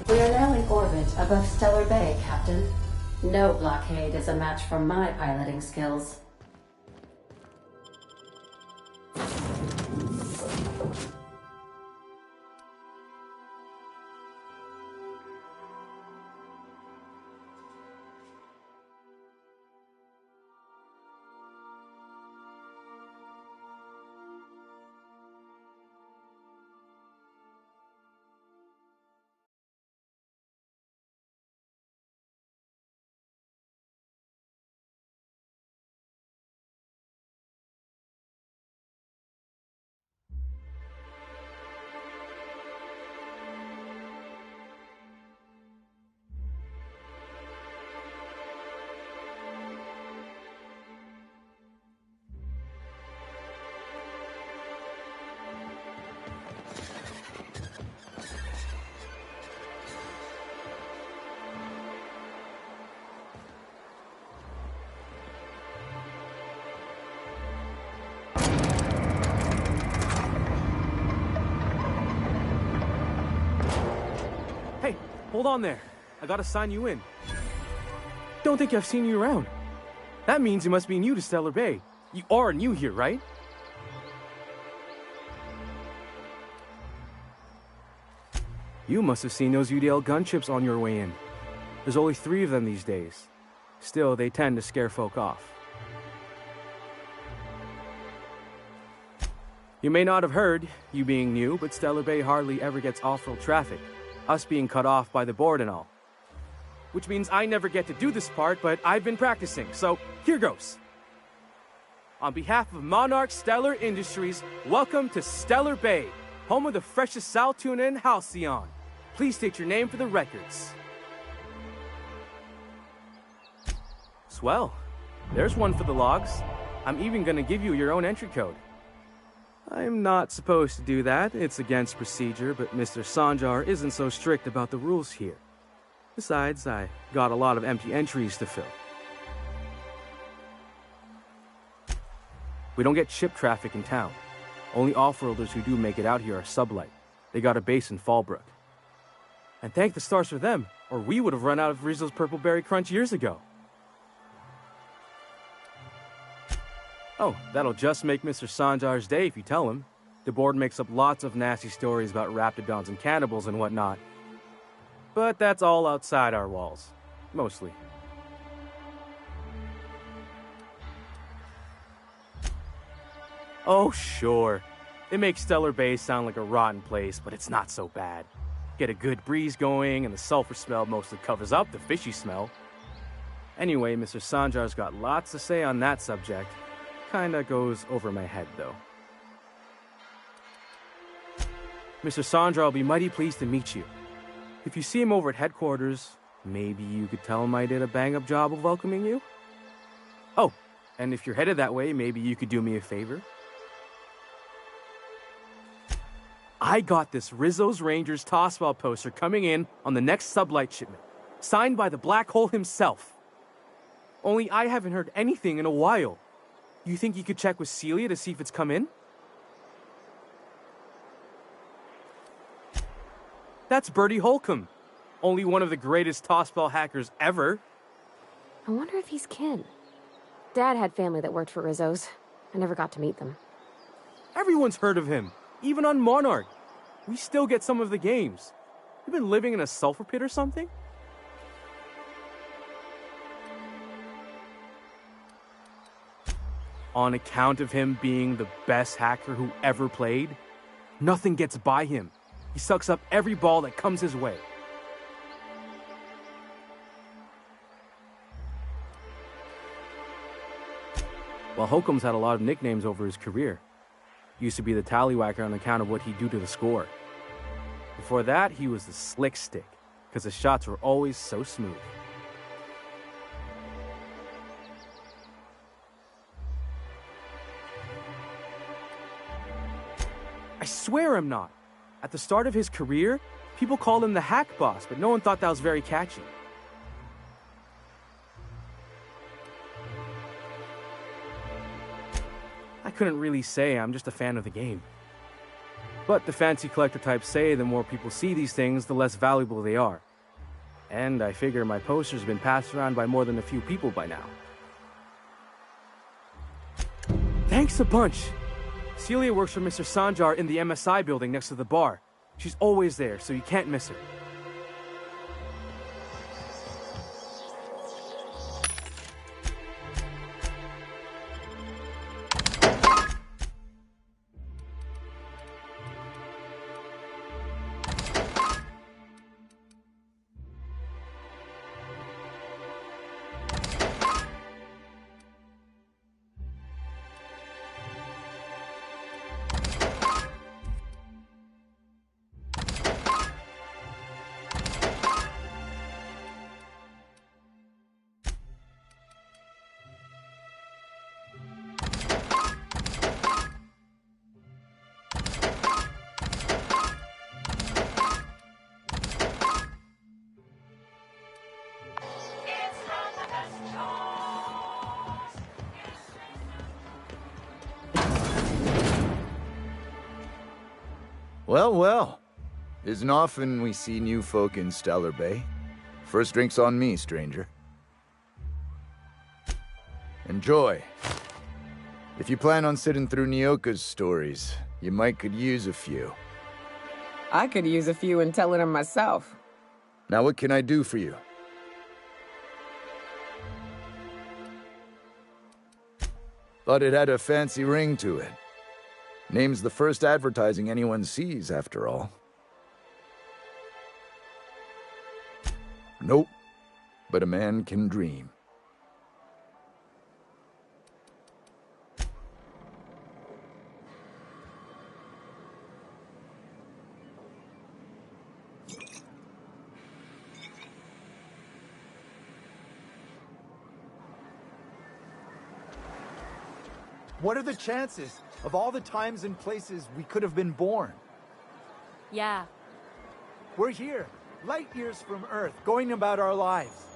We are now in orbit above Stellar Bay, Captain. No blockade is a match for my piloting skills. Hold on there. I gotta sign you in. Don't think I've seen you around. That means you must be new to Stellar Bay. You are new here, right? You must have seen those UDL gunships on your way in. There's only 3 of them these days. Still, they tend to scare folk off. You may not have heard, you being new, but Stellar Bay hardly ever gets off-road traffic, us being cut off by the board and all. Which means I never get to do this part, but I've been practicing, so here goes. On behalf of Monarch Stellar Industries, welcome to Stellar Bay, home of the freshest sal tuna in Halcyon. Please state your name for the records. Swell. There's one for the logs. I'm even gonna give you your own entry code. I'm not supposed to do that. It's against procedure, but Mr. Sanjar isn't so strict about the rules here. Besides, I got a lot of empty entries to fill. We don't get ship traffic in town. Only off-roaders who do make it out here are Sublight. They got a base in Fallbrook. And thank the stars for them, or we would have run out of Rizzo's Purple Berry Crunch years ago. Oh, that'll just make Mr. Sanjar's day if you tell him. The board makes up lots of nasty stories about raptidons and cannibals and whatnot. But that's all outside our walls. Mostly. Oh, sure. It makes Stellar Bay sound like a rotten place, but it's not so bad. Get a good breeze going, and the sulfur smell mostly covers up the fishy smell. Anyway, Mr. Sanjar's got lots to say on that subject. Kinda goes over my head, though. Mr. Sanjar will be mighty pleased to meet you. If you see him over at headquarters, maybe you could tell him I did a bang-up job of welcoming you? Oh, and if you're headed that way, maybe you could do me a favor? I got this Rizzo's Rangers Tossball poster coming in on the next Sublight shipment, signed by the Black Hole himself. Only I haven't heard anything in a while. You think you could check with Celia to see if it's come in? That's Bertie Holcomb, only one of the greatest tossball hackers ever. I wonder if he's kin. Dad had family that worked for Rizzo's. I never got to meet them. Everyone's heard of him, even on Monarch. We still get some of the games. You been living in a sulfur pit or something? On account of him being the best hacker who ever played, nothing gets by him. He sucks up every ball that comes his way. Well, Holcomb's had a lot of nicknames over his career. Used to be the Tallywhacker on account of what he'd do to the score. Before that, he was the Slick Stick, because his shots were always so smooth. I swear I'm not. At the start of his career, people called him the Hack Boss, but no one thought that was very catchy. I couldn't really say, I'm just a fan of the game. But the fancy collector types say the more people see these things, the less valuable they are. And I figure my poster's been passed around by more than a few people by now. Thanks a bunch. Celia works for Mr. Sanjar in the MSI building next to the bar. She's always there, so you can't miss her. Well, well. Isn't often we see new folk in Stellar Bay. First drink's on me, stranger. Enjoy. If you plan on sitting through Nyoka's stories, you might could use a few. I could use a few and telling them myself. Now what can I do for you? Thought it had a fancy ring to it. Name's the first advertising anyone sees, after all. Nope, but a man can dream. What are the chances of all the times and places we could have been born? Yeah. We're here, light years from Earth, going about our lives.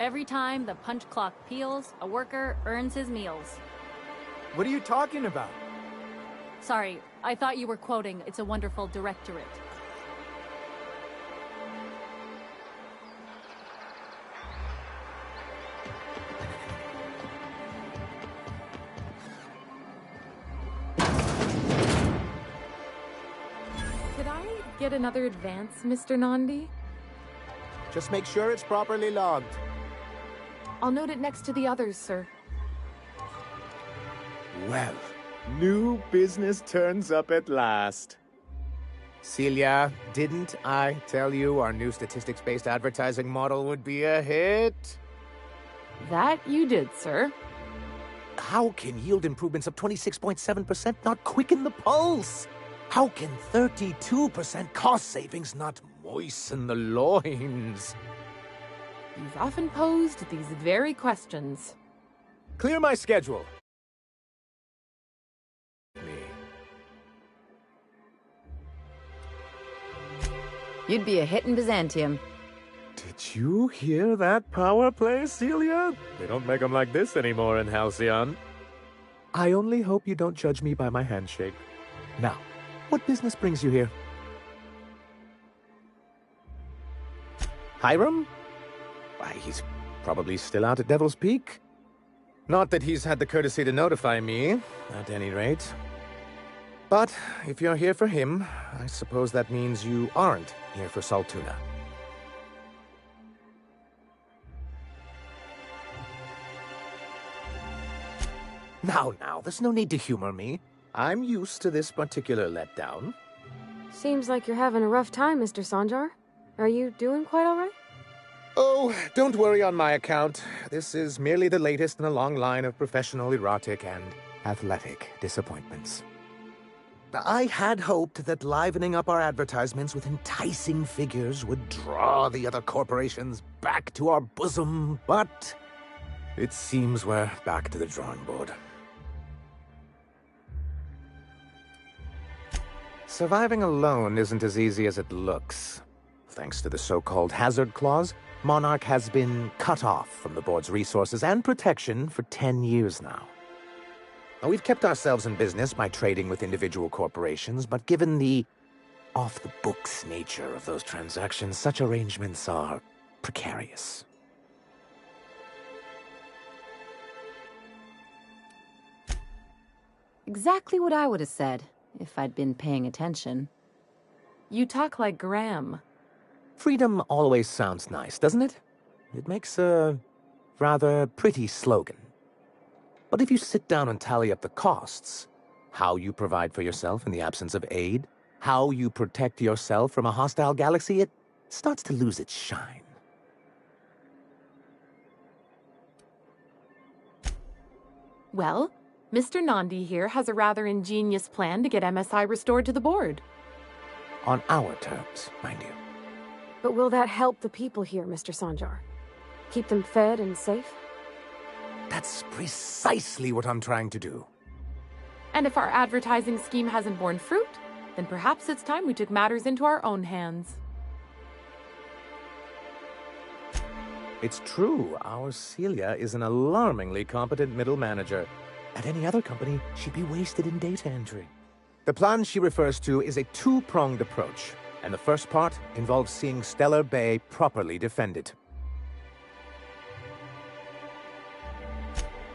Every time the punch clock peals, a worker earns his meals. What are you talking about? Sorry, I thought you were quoting It's a Wonderful Directorate. Get another advance, Mr. Nandi? Just make sure it's properly logged. I'll note it next to the others, sir. Well, new business turns up at last. Celia, didn't I tell you our new statistics-based advertising model would be a hit? That you did, sir. How can yield improvements of 26.7% not quicken the pulse? How can 32% cost savings not moisten the loins? You've often posed these very questions. Clear my schedule. You'd be a hit in Byzantium. Did you hear that power play, Celia? They don't make them like this anymore in Halcyon. I only hope you don't judge me by my handshake. Now, what business brings you here? Hiram? Why, he's probably still out at Devil's Peak. Not that he's had the courtesy to notify me, at any rate. But if you're here for him, I suppose that means you aren't here for Saltuna. Now, there's no need to humor me. I'm used to this particular letdown. Seems like you're having a rough time, Mr. Sanjar. Are you doing quite all right? Oh, don't worry on my account. This is merely the latest in a long line of professional, erotic, and athletic disappointments. I had hoped that livening up our advertisements with enticing figures would draw the other corporations back to our bosom, but it seems we're back to the drawing board. Surviving alone isn't as easy as it looks. Thanks to the so-called hazard clause, Monarch has been cut off from the board's resources and protection for 10 years now. Now, we've kept ourselves in business by trading with individual corporations, but given the off-the-books nature of those transactions, such arrangements are precarious. Exactly what I would have said, if I'd been paying attention. You talk like Graham. Freedom always sounds nice, doesn't it? It makes a rather pretty slogan. But if you sit down and tally up the costs, how you provide for yourself in the absence of aid, how you protect yourself from a hostile galaxy, it starts to lose its shine. Well, Mr. Nandi here has a rather ingenious plan to get MSI restored to the board. On our terms, mind you. But will that help the people here, Mr. Sanjar? Keep them fed and safe? That's precisely what I'm trying to do. And if our advertising scheme hasn't borne fruit, then perhaps it's time we took matters into our own hands. It's true, our Celia is an alarmingly competent middle manager. At any other company, she'd be wasted in data entry. The plan she refers to is a two-pronged approach, and the first part involves seeing Stellar Bay properly defended.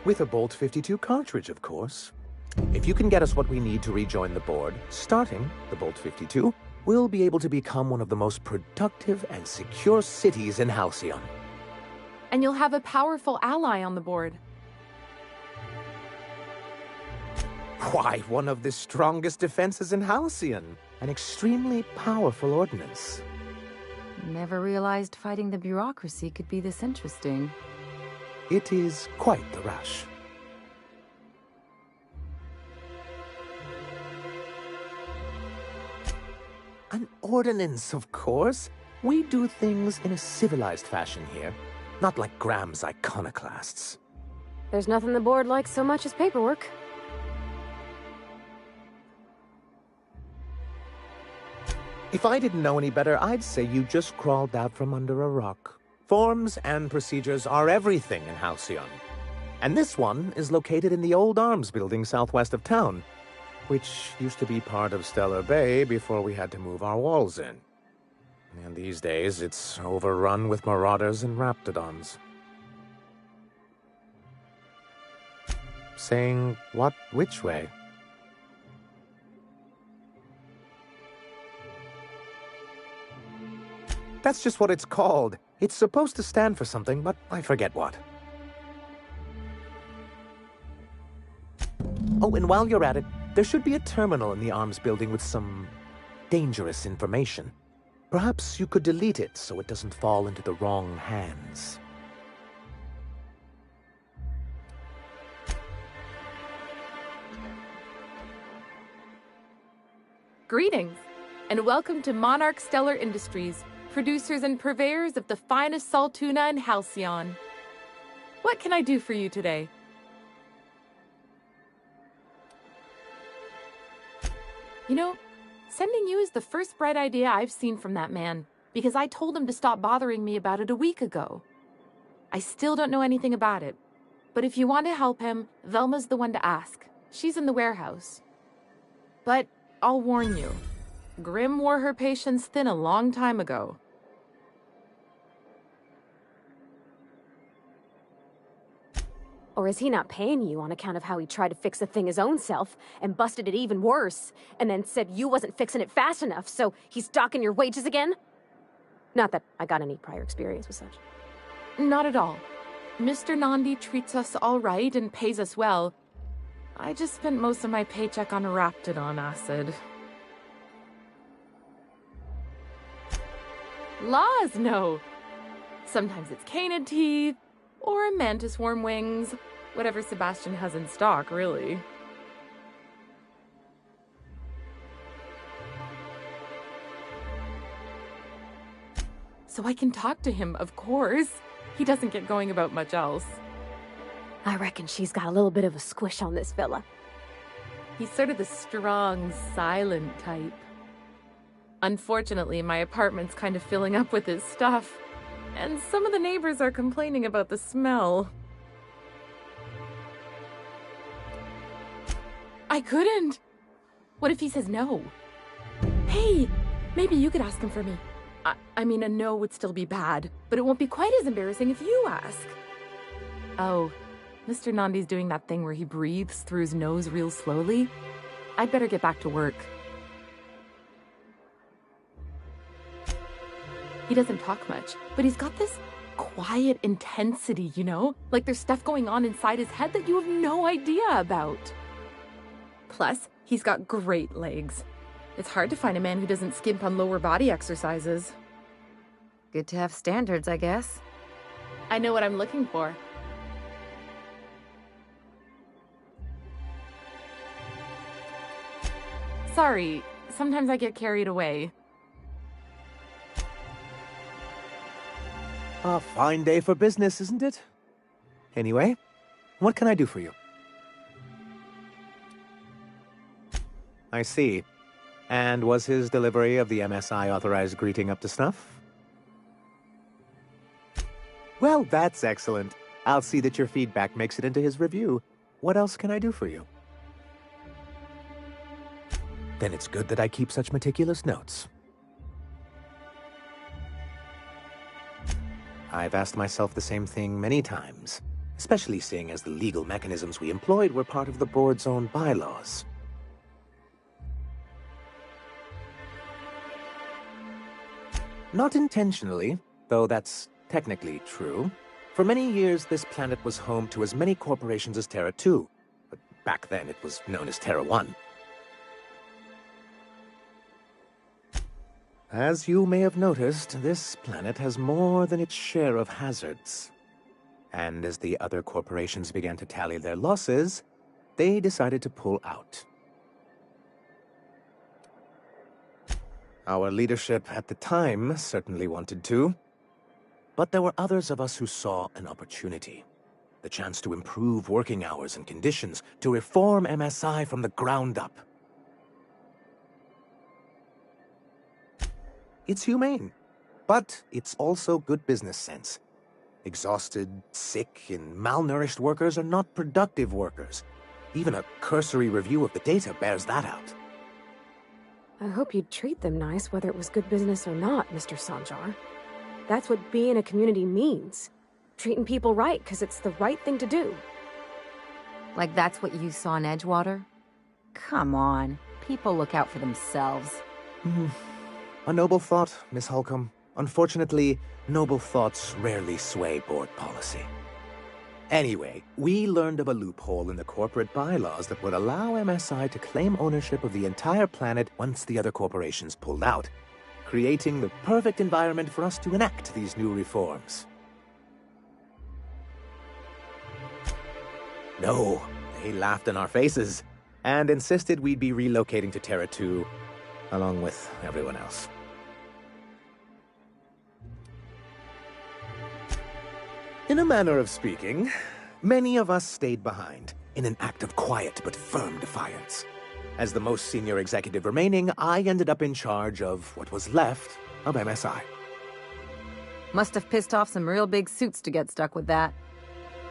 With a Bolt 52 cartridge, of course. If you can get us what we need to rejoin the board, starting the Bolt 52, we'll be able to become one of the most productive and secure cities in Halcyon. And you'll have a powerful ally on the board. Why, one of the strongest defenses in Halcyon. An extremely powerful ordnance. Never realized fighting the bureaucracy could be this interesting. It is quite the rush. An ordinance, of course. We do things in a civilized fashion here, not like Graham's iconoclasts. There's nothing the board likes so much as paperwork. If I didn't know any better, I'd say you just crawled out from under a rock. Forms and procedures are everything in Halcyon. And this one is located in the old arms building southwest of town, which used to be part of Stellar Bay before we had to move our walls in. And these days, it's overrun with marauders and raptidons. Saying what which way? That's just what it's called. It's supposed to stand for something, but I forget what. Oh, and while you're at it, there should be a terminal in the arms building with some dangerous information. Perhaps you could delete it so it doesn't fall into the wrong hands. Greetings, and welcome to Monarch Stellar Industries, producers and purveyors of the finest salt tuna in Halcyon. What can I do for you today? You know, sending you is the first bright idea I've seen from that man, because I told him to stop bothering me about it a week ago. I still don't know anything about it, but if you want to help him, Velma's the one to ask. She's in the warehouse. But I'll warn you, Grim wore her patience thin a long time ago. Or is he not paying you on account of how he tried to fix the thing his own self and busted it even worse, and then said you wasn't fixing it fast enough, so he's docking your wages again? Not that I got any prior experience with such. Not at all. Mr. Nandi treats us all right and pays us well. I just spent most of my paycheck on Raptidon acid. Laws, no. Sometimes it's canid teeth, or a mantis worm wings. Whatever Sebastian has in stock, really. So I can talk to him, of course. He doesn't get going about much else. I reckon she's got a little bit of a squish on this fella. He's sort of the strong, silent type. Unfortunately, my apartment's kind of filling up with his stuff. And some of the neighbors are complaining about the smell. I couldn't. What if he says no? Hey, maybe you could ask him for me. I mean, a no would still be bad, but it won't be quite as embarrassing if you ask. Oh, Mr. Nandi's doing that thing where he breathes through his nose real slowly. I'd better get back to work. He doesn't talk much, but he's got this quiet intensity, you know? Like there's stuff going on inside his head that you have no idea about. Plus, he's got great legs. It's hard to find a man who doesn't skimp on lower body exercises. Good to have standards, I guess. I know what I'm looking for. Sorry, sometimes I get carried away. A fine day for business, isn't it? Anyway, what can I do for you? I see. And was his delivery of the MSI authorized greeting up to snuff? Well, that's excellent. I'll see that your feedback makes it into his review. What else can I do for you? Then it's good that I keep such meticulous notes. I've asked myself the same thing many times, especially seeing as the legal mechanisms we employed were part of the board's own bylaws. Not intentionally, though that's technically true. For many years, this planet was home to as many corporations as Terra 2. But Back then, it was known as Terra 1. As you may have noticed, this planet has more than its share of hazards. And as the other corporations began to tally their losses, they decided to pull out. Our leadership at the time certainly wanted to, but there were others of us who saw an opportunity. The chance to improve working hours and conditions, to reform MSI from the ground up. It's humane, but it's also good business sense. Exhausted, sick, and malnourished workers are not productive workers. Even a cursory review of the data bears that out. I hope you'd treat them nice, whether it was good business or not, Mr. Sanjar. That's what being a community means. Treating people right, because it's the right thing to do. Like that's what you saw in Edgewater? Come on. People look out for themselves. A noble thought, Miss Holcomb. Unfortunately, noble thoughts rarely sway board policy. Anyway, we learned of a loophole in the corporate bylaws that would allow MSI to claim ownership of the entire planet once the other corporations pulled out, creating the perfect environment for us to enact these new reforms. No, they laughed in our faces and insisted we'd be relocating to Terra 2, along with everyone else. In a manner of speaking, many of us stayed behind, in an act of quiet but firm defiance. As the most senior executive remaining, I ended up in charge of what was left of MSI. Must have pissed off some real big suits to get stuck with that.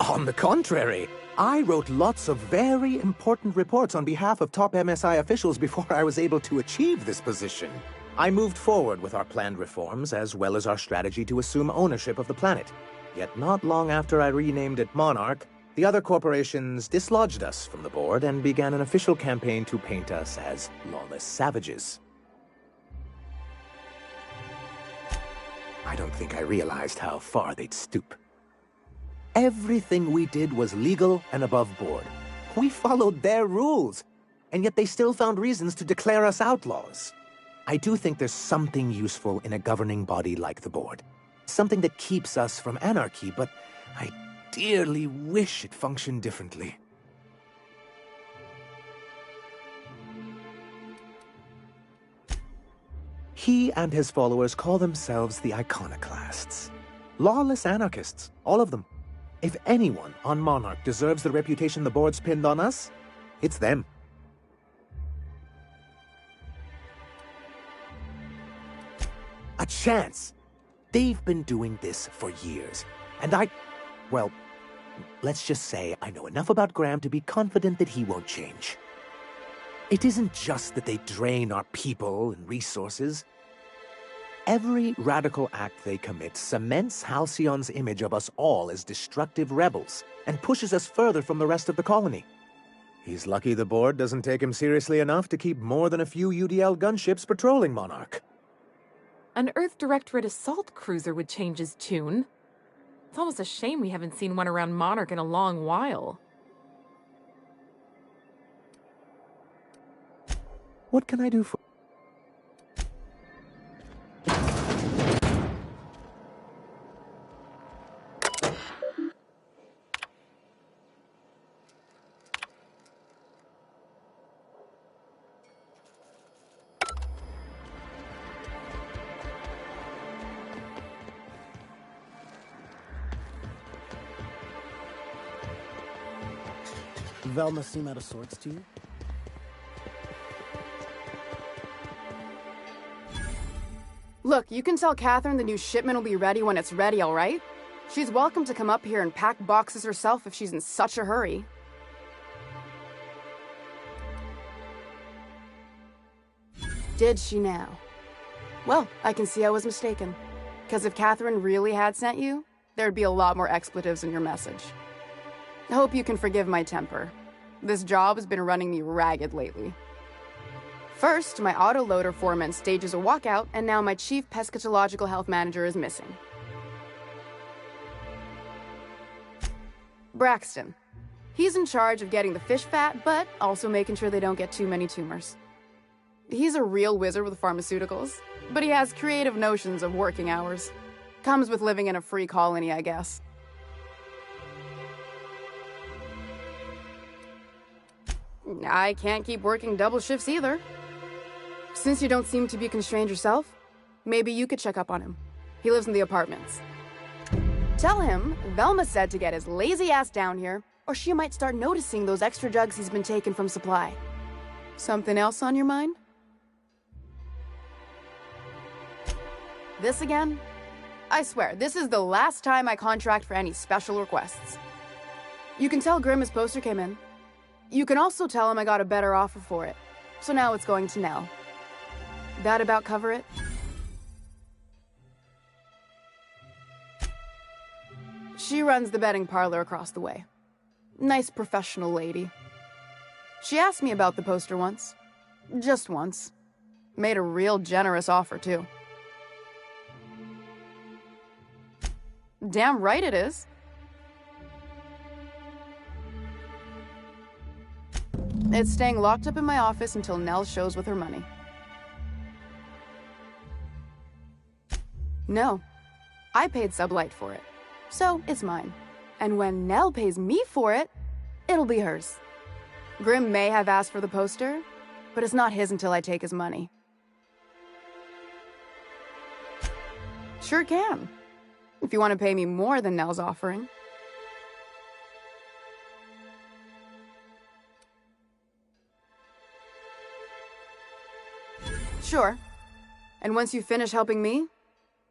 On the contrary, I wrote lots of very important reports on behalf of top MSI officials before I was able to achieve this position. I moved forward with our planned reforms, as well as our strategy to assume ownership of the planet. Yet not long after I renamed it Monarch, the other corporations dislodged us from the board and began an official campaign to paint us as lawless savages. I don't think I realized how far they'd stoop. Everything we did was legal and above board. We followed their rules, and yet they still found reasons to declare us outlaws. I do think there's something useful in a governing body like the board. Something that keeps us from anarchy, but I dearly wish it functioned differently. He and his followers call themselves the Iconoclasts. Lawless anarchists, all of them. If anyone on Monarch deserves the reputation the board's pinned on us, it's them. A chance! They've been doing this for years, and well, let's just say I know enough about Graham to be confident that he won't change. It isn't just that they drain our people and resources. Every radical act they commit cements Halcyon's image of us all as destructive rebels and pushes us further from the rest of the colony. He's lucky the board doesn't take him seriously enough to keep more than a few UDL gunships patrolling Monarch. An Earth Directorate assault cruiser would change his tune. It's almost a shame we haven't seen one around Monarch in a long while. What can I do for... Velma seem out of sorts to you? Look, you can tell Catherine the new shipment will be ready when it's ready, all right? She's welcome to come up here and pack boxes herself if she's in such a hurry. Did she now? Well, I can see I was mistaken. Because if Catherine really had sent you, there'd be a lot more expletives in your message. I hope you can forgive my temper. This job has been running me ragged lately. First, my autoloader foreman stages a walkout, and now my chief pescatological health manager is missing. Braxton, He's in charge of getting the fish fat, but also making sure they don't get too many tumors. He's a real wizard with pharmaceuticals, but he has creative notions of working hours. Comes with living in a free colony, I guess. I can't keep working double shifts either. Since you don't seem to be constrained yourself, maybe you could check up on him. He lives in the apartments. Tell him Velma said to get his lazy ass down here, or she might start noticing those extra drugs he's been taking from supply. Something else on your mind? This again? I swear, this is the last time I contract for any special requests. You can tell Grimm his poster came in. You can also tell him I got a better offer for it. So now it's going to Nell. That about cover it? She runs the betting parlor across the way. Nice professional lady. She asked me about the poster once. Just once. Made a real generous offer, too. Damn right it is. It's staying locked up in my office until Nell shows with her money. No. I paid Sublight for it. So, it's mine. And when Nell pays me for it, it'll be hers. Grimm may have asked for the poster, but it's not his until I take his money. Sure can. If you want to pay me more than Nell's offering. Sure. And once you finish helping me,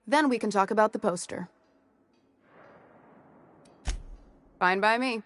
then we can talk about the poster. Fine by me.